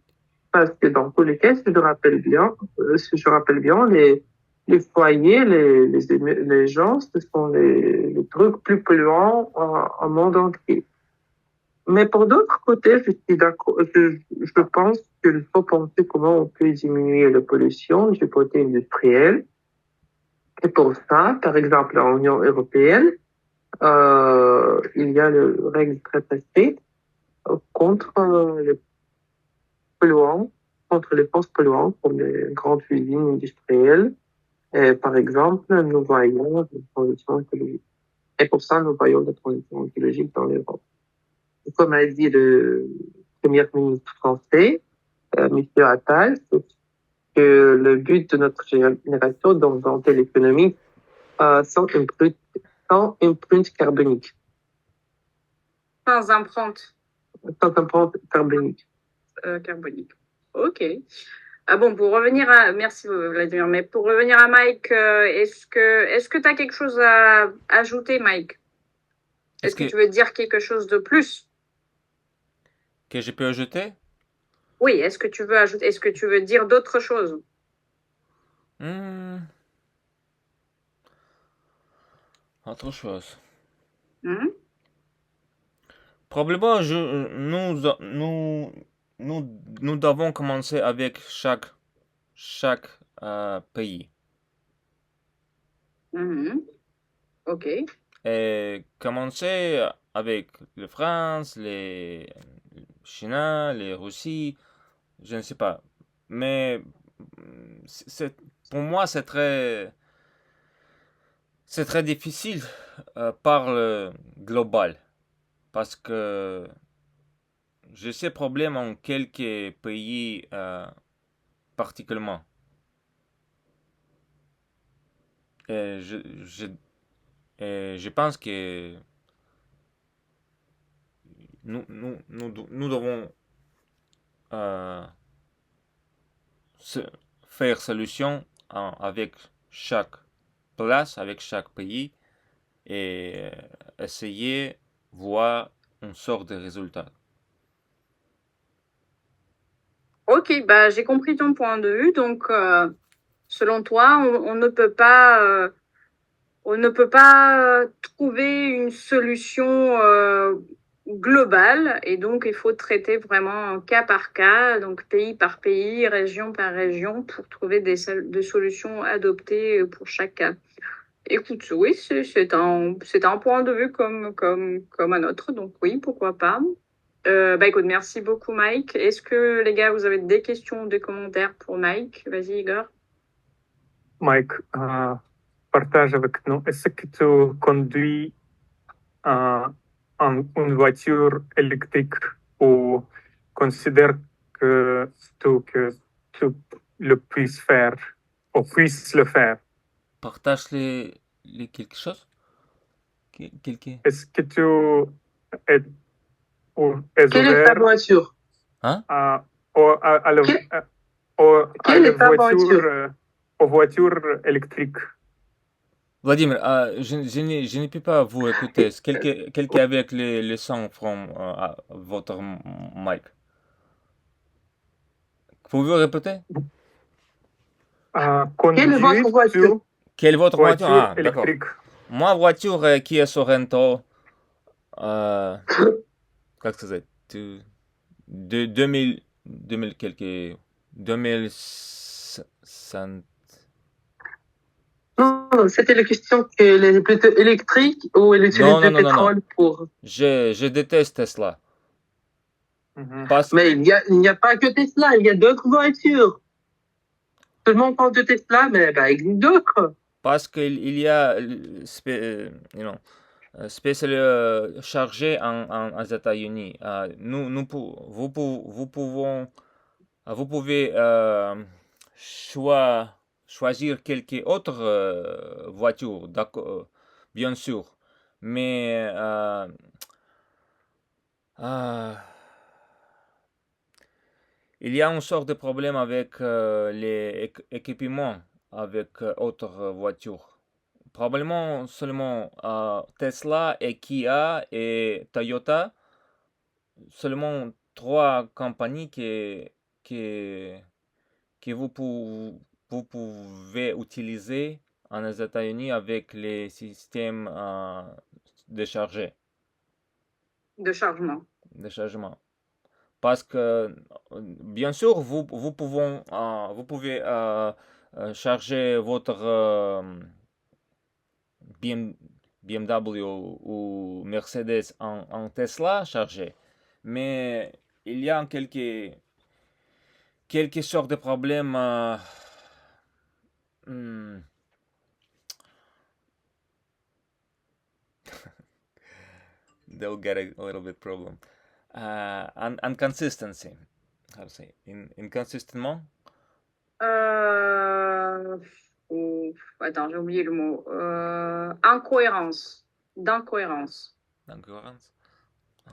Parce que dans tous les cas, si je rappelle bien, les foyers, les gens, ce sont les trucs plus polluants au monde entier. Mais pour d'autres côtés, je suis d'accord, je pense qu'il faut penser comment on peut diminuer la pollution du côté industriel. Et pour ça, par exemple, en Union européenne, il y a les règles très strictes contre les polluants, contre les forces polluantes, comme les grandes usines industrielles. Et par exemple, nous voyons la transition écologique. Et pour ça, nous voyons la transition écologique dans l'Europe. Comme a dit le Premier ministre français, M. Attal, c'est que le but de notre génération d'inventer l'économie sans empreinte carbonique. Sans empreinte. Sans empreinte carbonique. Carbonique. Ok. Ah bon, merci Vladimir, mais pour revenir à Mike, est-ce que tu as quelque chose à ajouter, Mike? Est-ce que tu veux dire quelque chose de plus? Que je peux ajouter? Oui, est-ce que tu veux dire d'autres choses? Autre chose. Probablement, nous devons commencer avec chaque pays. Ok. Et commencer avec la France, les Chine, les Russie, je ne sais pas. Mais pour moi, c'est très difficile par le global. Parce que j'ai ces problèmes en quelques pays particulièrement. Et je pense que nous devons faire solution avec chaque place, avec chaque pays et essayer voir une sorte de résultat. Ok, bah, j'ai compris ton point de vue. Donc, selon toi, on ne peut pas, trouver une solution globale et donc il faut traiter vraiment cas par cas, donc pays par pays, région par région pour trouver des solutions adoptées pour chaque cas. Écoute, oui, c'est un point de vue comme un autre, donc oui, pourquoi pas. Bah écoute, merci beaucoup Mike. Est-ce que les gars, vous avez des questions ou des commentaires pour Mike? Vas-y Igor. Mike, partage avec nous. Est-ce que tu conduis une voiture électrique ou considères que tu le puisses faire ou puisses le faire? Partage les quelque chose? Est-ce que tu es Quelle est ta voiture? Hein? à Quelle la est ta voiture? aux voitures électriques? Vladimir, je ne peux pas vous écouter. Quelqu'un avec les sons from votre mic. Pouvez-vous répéter? Quelle est votre voiture? Quelle est votre voiture? Ah, d'accord. électrique. Moi, voiture Kia Sorento. Как сказать? 2000 quelques 2005. Non, c'était la question qu'elle est plutôt électrique ou elle utilise Non, du non, non, pétrole pour... Je déteste Tesla. Mais il n'y a pas que Tesla, il y a d'autres voitures. Tout le monde parle de Tesla, mais bah, il y a d'autres. Parce qu'il y a spécial chargé en États-Unis. Vous pouvez choisir quelques autres voitures, d'accord, bien sûr, mais il y a une sorte de problème avec les équipements avec autres voitures. Probablement seulement Tesla et Kia et Toyota, seulement trois compagnies que vous pouvez utiliser en États-Unis avec les systèmes de chargement. De chargement. Parce que, bien sûr, vous pouvez charger votre BMW ou Mercedes en Tesla chargé. Mais il y a quelques sortes de problèmes. They'll get a little bit problem. Inconsistency. How to say? Inconsistement? Attends, j'ai oublié le mot. Incohérence. D'incohérence. Incohérence.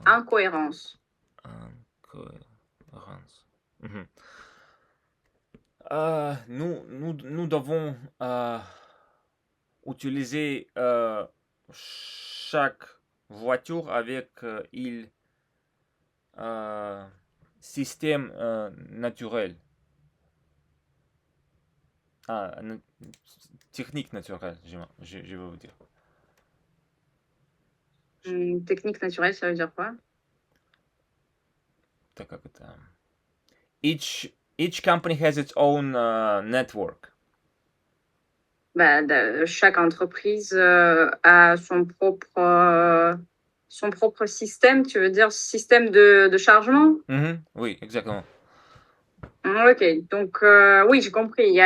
Incohérence. Incohérence. Nous devons utiliser chaque voiture avec il système naturel. Technique naturelle, je vais vous dire. Technique naturelle, ça veut dire quoi? Each company has its own network. Bah, chaque entreprise a son propre système, tu veux dire système de chargement? Oui, exactement. Ok, donc oui, j'ai compris. Il y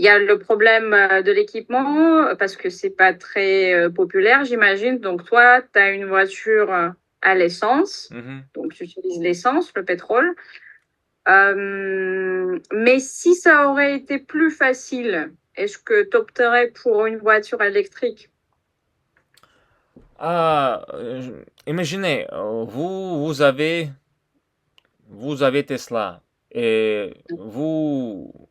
a le problème de l'équipement parce que c'est pas très populaire, j'imagine. Donc toi, tu as une voiture à l'essence, donc tu utilises l'essence, le pétrole. Mais si ça aurait été plus facile, est-ce que tu opterais pour une voiture électrique? Imaginez, vous avez Tesla. Et vous,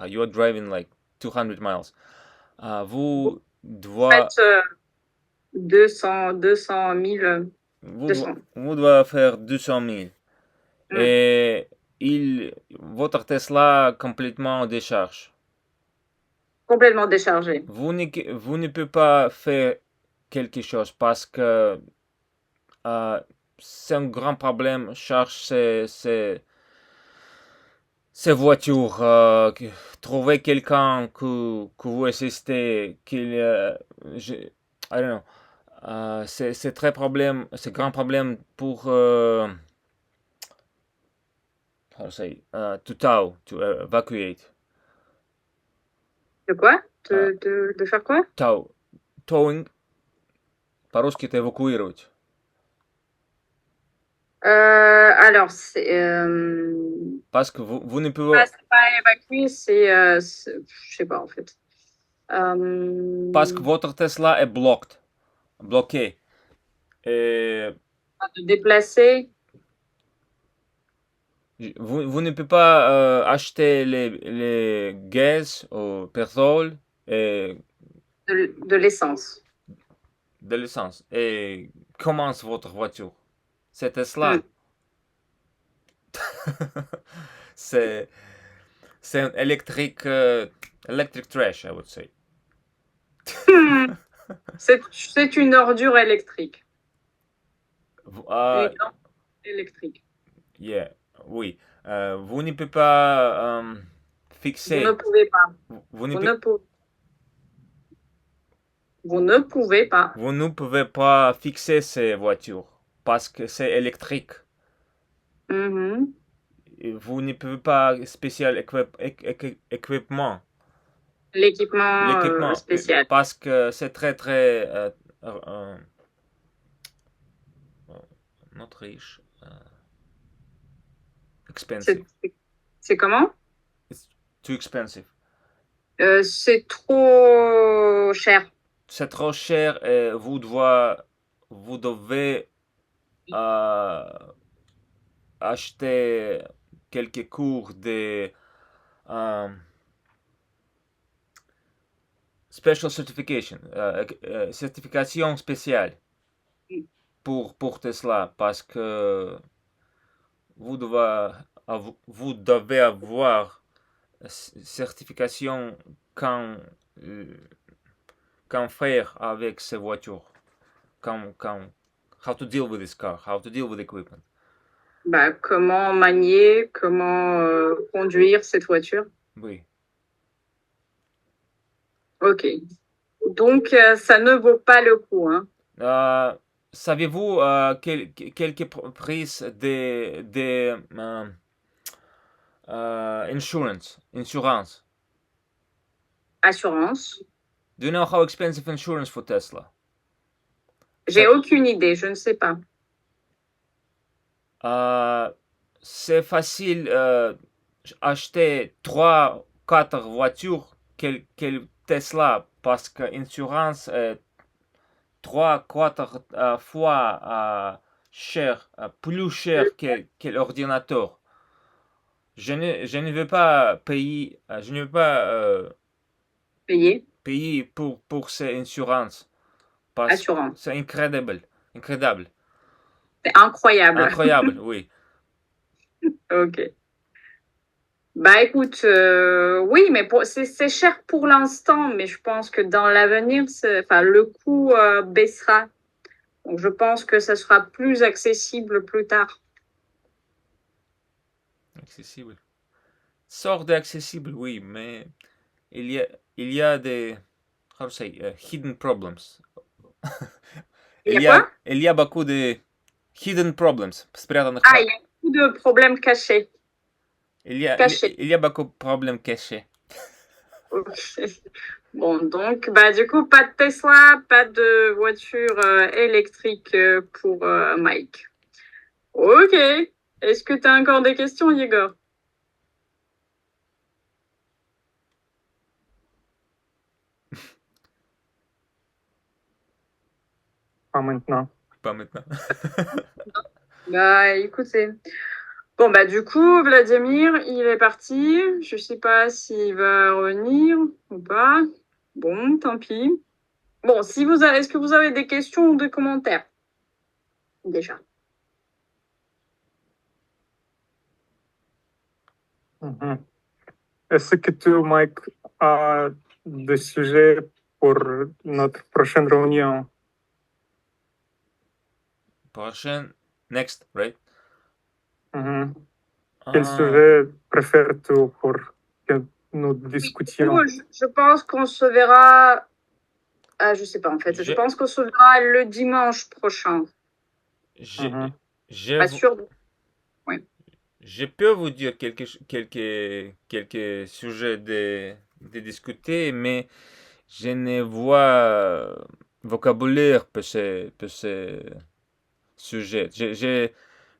you are driving like 200 miles. Vous devez... Faites 200 000. Vous devez faire 200 000. Et votre Tesla complètement décharge. Complètement déchargé. Vous ne pouvez pas faire quelque chose parce que c'est un grand problème charger ces voitures. Trouver quelqu'un que vous assistez, I don't know. C'est grand problème pour how to say, to tow, to evacuate. De quoi? De faire quoi? Towing. По-русски это эвакуировать. Alors, parce que vous ne pouvez... c'est pas évacuer, je sais pas en fait. Parce que votre Tesla est bloqué. Et de déplacer. Vous ne pouvez pas acheter les gaz ou pétrole et de l'essence. De l'essence. Et commence votre voiture. C'est Tesla. C'est un électrique trash, I would say. C'est une ordure électrique. Une ordure électrique. Yeah, oui. Vous ne pouvez pas fixer. Vous ne pouvez pas. Vous ne pouvez pas fixer ces voitures parce que c'est électrique. Vous ne pouvez pas spécial équipement. L'équipement spécial. Parce que c'est très not riche. Expensive. C'est comment? It's too expensive. C'est trop cher. C'est trop cher et vous devez acheter quelques cours de special certification, certification spéciale pour Tesla parce que vous devez avoir certification quand faire avec ces voitures, how to deal with this car, how to deal with equipment. Comment manier, comment conduire cette voiture. Oui. Ok. Donc, ça ne vaut pas le coup. Hein. Savez-vous quelques prix de insurance? Assurance. Do you know how expensive insurance for Tesla? J'ai aucune idée, je ne sais pas. C'est facile acheter 3-4 voitures quelle Tesla parce que l'assurance est 3-4 fois cher, plus cher que l'ordinateur. Je ne veux pas payer, payer pour ces assurances. Assurance. C'est incroyable. C'est incroyable. Incroyable, oui. Ok. Écoute, oui, mais c'est cher pour l'instant, mais je pense que dans l'avenir, le coût baissera. Donc, je pense que ça sera plus accessible plus tard. Accessible. Sort d'accessible, oui, mais il y a des how to say hidden problems. Il y a beaucoup de hidden problems. Il y a beaucoup de problèmes cachés. Il y a beaucoup de problèmes cachés. Bon, donc, du coup, pas de Tesla, pas de voiture électrique pour Mike. Ok. Est-ce que tu as encore des questions, Yegor? Pas maintenant. Écoutez. Bon, bah, du coup, Vladimir, il est parti. Je sais pas s'il va revenir ou pas. Bon, tant pis. Bon, est-ce que vous avez des questions ou des commentaires? Déjà. Mhm. Est-ce que tu, Mike, as des sujets pour notre prochaine réunion? Prochaine, next, right? Mhm. Quel sujet préfères-tu pour que nous discutions? Je pense qu'on se verra. Ah, je sais pas en fait. Je pense qu'on se verra le dimanche prochain. Pas sûr. Oui. Je peux vous dire quelques sujets de discuter, mais je ne vois vocabulaire pour ce sujet.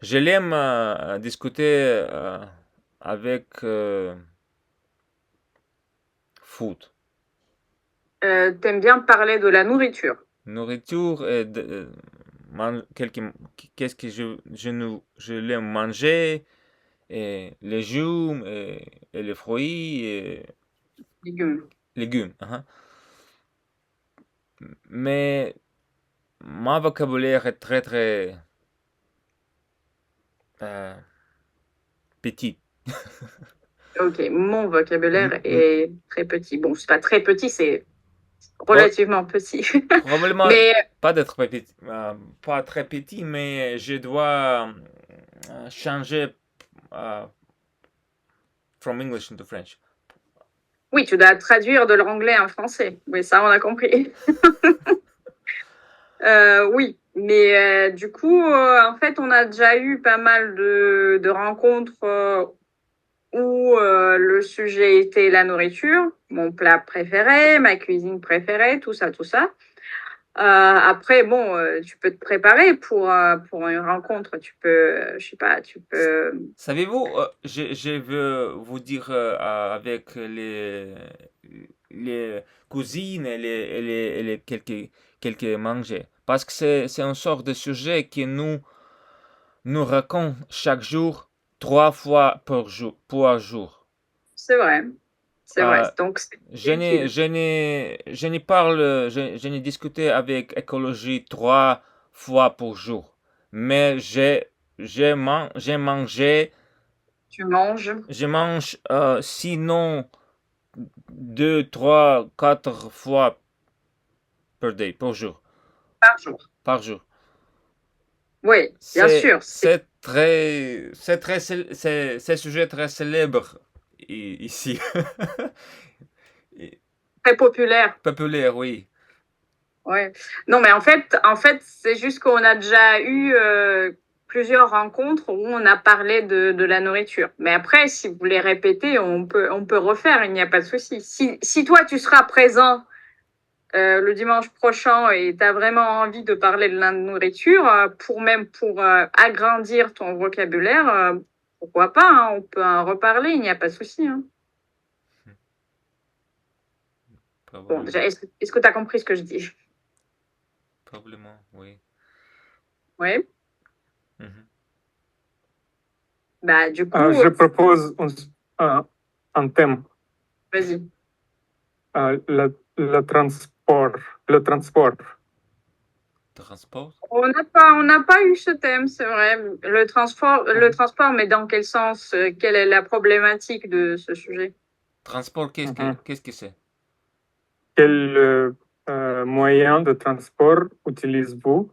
Je l'aime discuter avec food. T'aimes bien parler de la nourriture. Nourriture et qu'est-ce que je l'aime manger, et légumes et les fruits et Légumes. Mais mon vocabulaire est très très petit. Ok, mon vocabulaire est très petit. Bon, c'est pas très petit, c'est relativement petit. Probablement Mais pas d'être petit, pas très petit, mais je dois changer from English into French. oui, tu dois traduire de l'anglais en français. Oui, ça, on a compris. Oui, mais du coup, en fait, on a déjà eu pas mal de rencontres où le sujet était la nourriture, mon plat préféré, ma cuisine préférée, tout ça, tout ça. Après, bon, tu peux te préparer pour une rencontre. Tu peux, je sais pas, tu peux. Savez-vous, je veux vous dire avec les cousines et les quelques mangers. Parce que c'est un sort de sujet que nous raconte chaque jour, 3 fois par jour. C'est vrai, c'est vrai. Donc, c'est utile. Je n'ai parle, je n'ai discuté avec écologie 3 fois par jour. Mais j'ai mangé. Tu manges Je mange sinon 2, 3, 4 fois par jour. par jour. Par jour. Oui, bien sûr. C'est un sujet très célèbre ici. Très populaire. Populaire, oui. Ouais. Non, mais en fait, c'est juste qu'on a déjà eu plusieurs rencontres où on a parlé de la nourriture. Mais après, si vous voulez répéter, on peut refaire, il n'y a pas de souci. Si toi, tu seras présent le dimanche prochain et tu as vraiment envie de parler de la nourriture, pour agrandir ton vocabulaire, pourquoi pas, hein, on peut en reparler, il n'y a pas de souci. Hein. Bon, déjà, est-ce que tu as compris ce que je dis? Probablement, oui. Oui. Mhm. Bah, du coup, je propose un thème. vas-y. Le transport. Le transport. Transport? On n'a pas eu ce thème, c'est vrai. Le transport, mais dans quel sens? Quelle est la problématique de ce sujet? Transport, qu'est-ce que c'est? Quel moyen de transport utilisez-vous?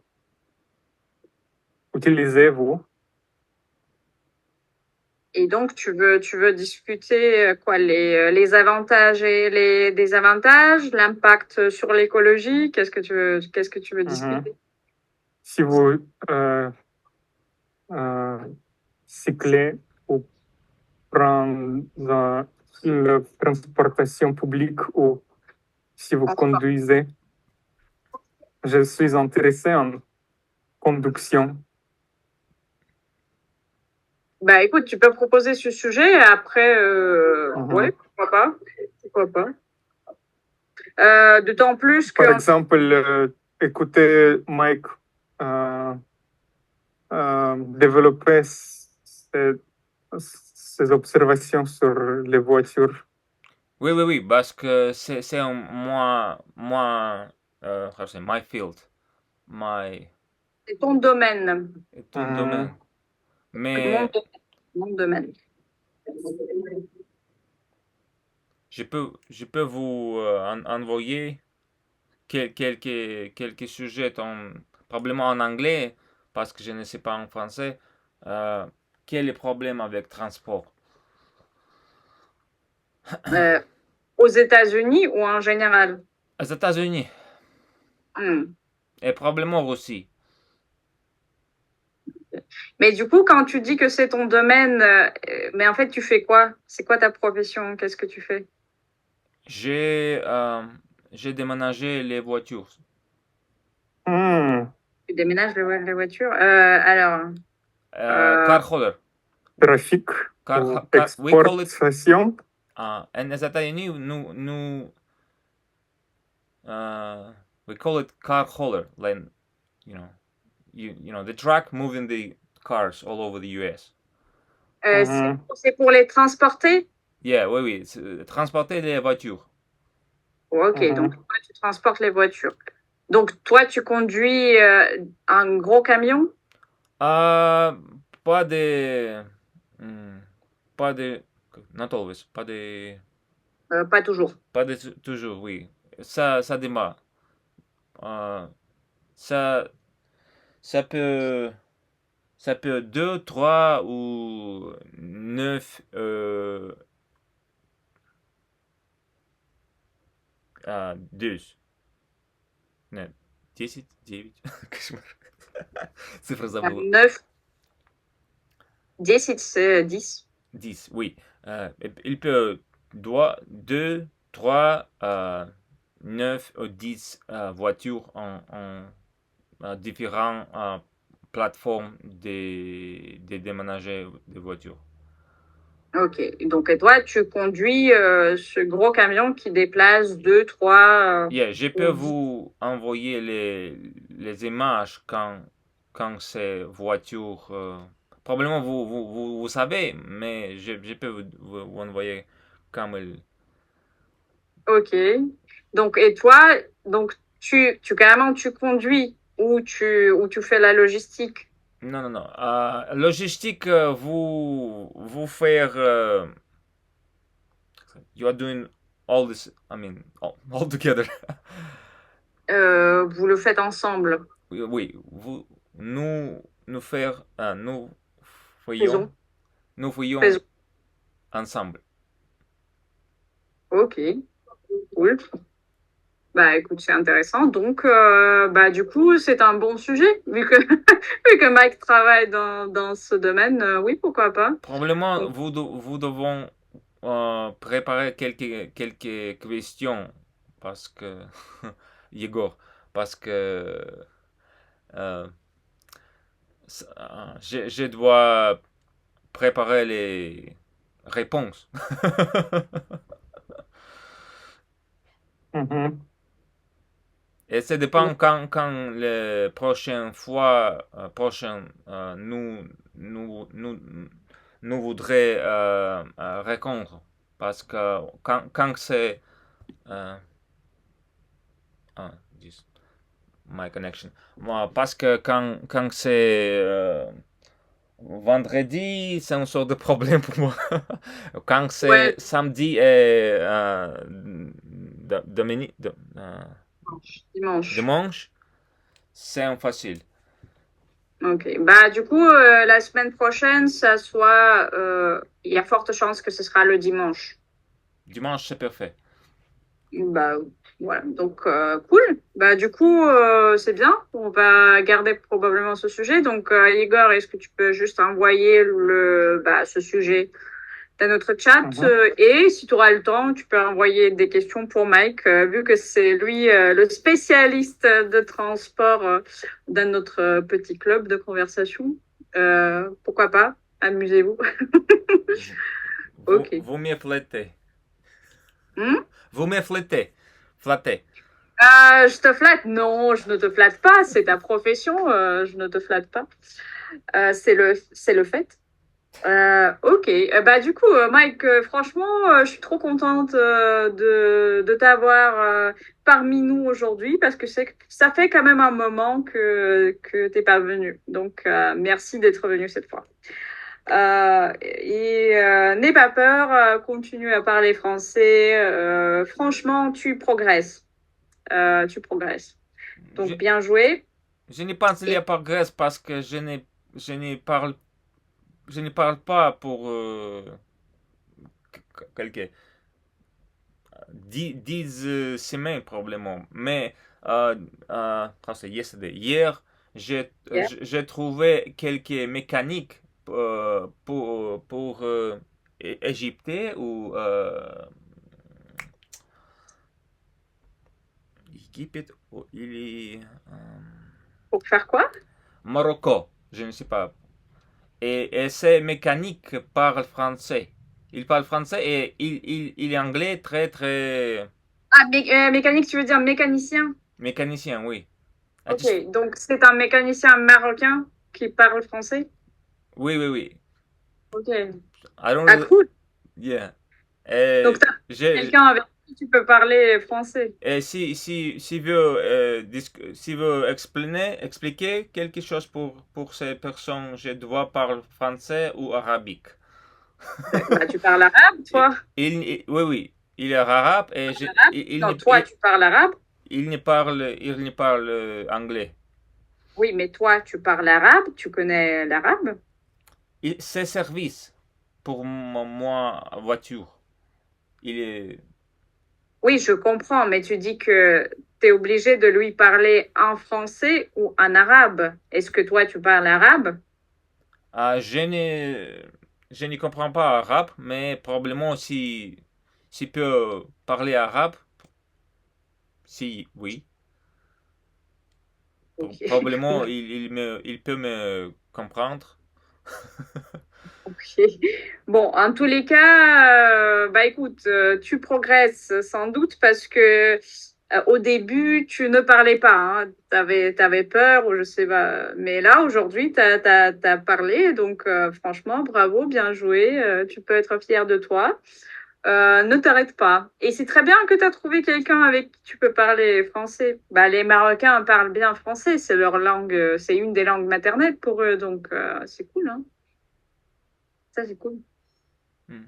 Et donc, tu veux discuter quoi, les avantages et les désavantages, l'impact sur l'écologie? Qu'est-ce que tu veux discuter? Si vous cyclez ou prendre la transportation publique ou si vous conduisez, je suis intéressé en conduction. Bah, écoute, tu peux proposer ce sujet. Après, ouais, pourquoi pas? Pourquoi pas? D'autant plus que. Par exemple, écoutez Mike développer ces observations sur les voitures. Oui, parce que c'est how to say, my field, C'est ton domaine. ton domaine. Mais mon domaine. Je peux vous envoyer quelques sujets, probablement en anglais, parce que je ne sais pas en français. Quel est le problème avec transport? Aux États-Unis ou en général? Aux États-Unis. Et probablement aussi. Mais du coup, quand tu dis que c'est ton domaine, mais en fait, tu fais quoi? C'est quoi ta profession? Qu'est-ce que tu fais? J'ai déménagé les voitures. Tu déménages les voitures? Alors. Car hauler. Trafic ou exportation. En États-Unis, we call it car hauler, like you know the truck moving the cars all over the US. C'est pour les transporter? Yeah, oui, transporter les voitures. Ok, donc toi tu transportes les voitures. Donc toi tu conduis un gros camion? Pas de, not always, pas toujours. Pas de toujours, oui. Ça démarre. Ça peut 2, 3 ou 9 2. Нет, 10, 9. Кошмар. Цифра забыла. 9. 10, c'est 10. 10, oui. Il peut 2, 3, 9 ou 10 voitures en différentes plateformes de déménager des voitures. Ok, donc et toi tu conduis ce gros camion qui déplace 2, 3... Yeah, je peux vous envoyer les images quand ces voitures... probablement vous savez, mais je peux vous envoyer quand elles... Ok. Donc, et toi, donc tu carrément tu conduis ou tu fais la logistique? Non. Logistique, vous faire... you are doing all this, I mean, all together. Vous le faites ensemble? Oui, nous faisons ensemble. Ok, cool. Bah écoute, c'est intéressant. Donc, bah du coup, c'est un bon sujet vu que vu que Mike travaille dans ce domaine. Oui, pourquoi pas. Probablement, vous devons préparer quelques questions parce que Igor, parce que je dois préparer les réponses. Et ça dépend quand la prochaine fois, nous voudrons répondre. Parce que quand c'est... my connection. Parce que quand c'est vendredi, c'est une sorte de problème pour moi. Quand c'est samedi et dimanche, c'est facile. Ok. Bah du coup, la semaine prochaine, il y a forte chance que ce sera le dimanche. Dimanche, c'est parfait. Bah voilà, donc cool. Bah du coup, c'est bien. On va garder probablement ce sujet. Donc Igor, est-ce que tu peux juste envoyer ce sujet dans notre chat et si tu auras le temps, tu peux envoyer des questions pour Mike, vu que c'est lui le spécialiste de transport dans notre petit club de conversation. Pourquoi pas? Amusez-vous. Ok. Vous me flattez. Vous me flattez. Je te flatte? Non, je ne te flatte pas. C'est ta profession. Je ne te flatte pas. C'est le fait. Ok, bah du coup, Mike, franchement, je suis trop contente de t'avoir parmi nous aujourd'hui parce que ça fait quand même un moment que t'es pas venu. Donc, merci d'être venu cette fois. N'aie pas peur, continue à parler français. Franchement, tu progresses. Tu progresses. Je, Donc, bien joué. je ne pense qu'il y a Et pas Grèce parce que je ne parle pas pour quelques 10 semaines probablement. Mais c'est yesterday. Hier, yeah. j'ai trouvé quelques mécaniques pour Égypte ou Égypte ou il est Pour faire quoi? Morocco, je ne sais pas. Et ces mécaniques parlent français. Il parle français et il est anglais très très Ah, mécanique, tu veux dire mécanicien? mécanicien, oui. Ok, donc c'est un mécanicien marocain qui parle français? Oui, oui, oui. Ok. I don't Ah, really, cool. yeah. Donc, t'as J'ai, quelqu'un avec qui tu peux parler français. et si veut, si veut expliquer quelque chose pour ces personnes, je dois parler français ou arabique. Bah, tu parles arabe, toi? Oui, oui, il est arabe et Arabe? Non, toi, tu parles arabe? il ne parle anglais. Oui, mais toi, tu parles arabe, tu connais l'arabe? Ses services pour moi voiture. Il est, Oui, je comprends, mais tu dis que tu es obligé de lui parler en français ou en arabe. Est-ce que toi, tu parles arabe? ah, je ne comprends pas arabe, mais probablement si peut parler arabe, si oui, Ok. probablement il peut me comprendre. Ok. Bon, en tous les cas, bah écoute, tu progresses sans doute parce que au début, tu ne parlais pas, hein. T'avais peur ou je sais pas. Mais là, aujourd'hui, t'as parlé. Donc, franchement, bravo, bien joué. Tu peux être fier de toi. Ne t'arrête pas. Et c'est très bien que tu as trouvé quelqu'un avec qui tu peux parler français. Bah, les Marocains parlent bien français. C'est leur langue, c'est une des langues maternelles pour eux. Donc, c'est cool, hein. Ça, c'est cool. Hmm.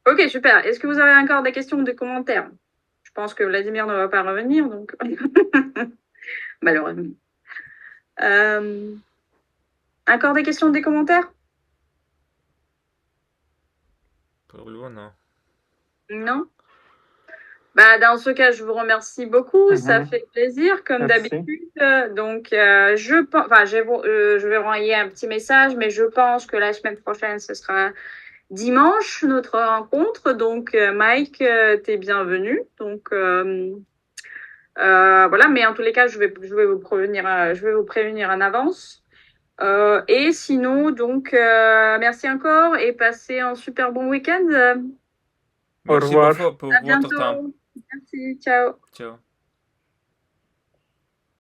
Ok, super. Est-ce que vous avez encore des questions ou des commentaires? Je pense que Vladimir ne va pas revenir, donc malheureusement. Euh, Encore des questions ou des commentaires? Probablement non. Non? Bah, dans ce cas, je vous remercie beaucoup. Ça Mhm. fait plaisir, comme Merci. d'habitude. Donc, je vais renvoyer un petit message, mais je pense que la semaine prochaine, ce sera dimanche, notre rencontre. Donc, Mike, t'es bienvenu. Donc, voilà. Mais en tous les cas, je vais vous prévenir en avance. Et sinon, donc, merci encore et passez un super bon week-end. Au Merci revoir. beaucoup pour À votre temps. bientôt. Merci. Ciao. Ciao.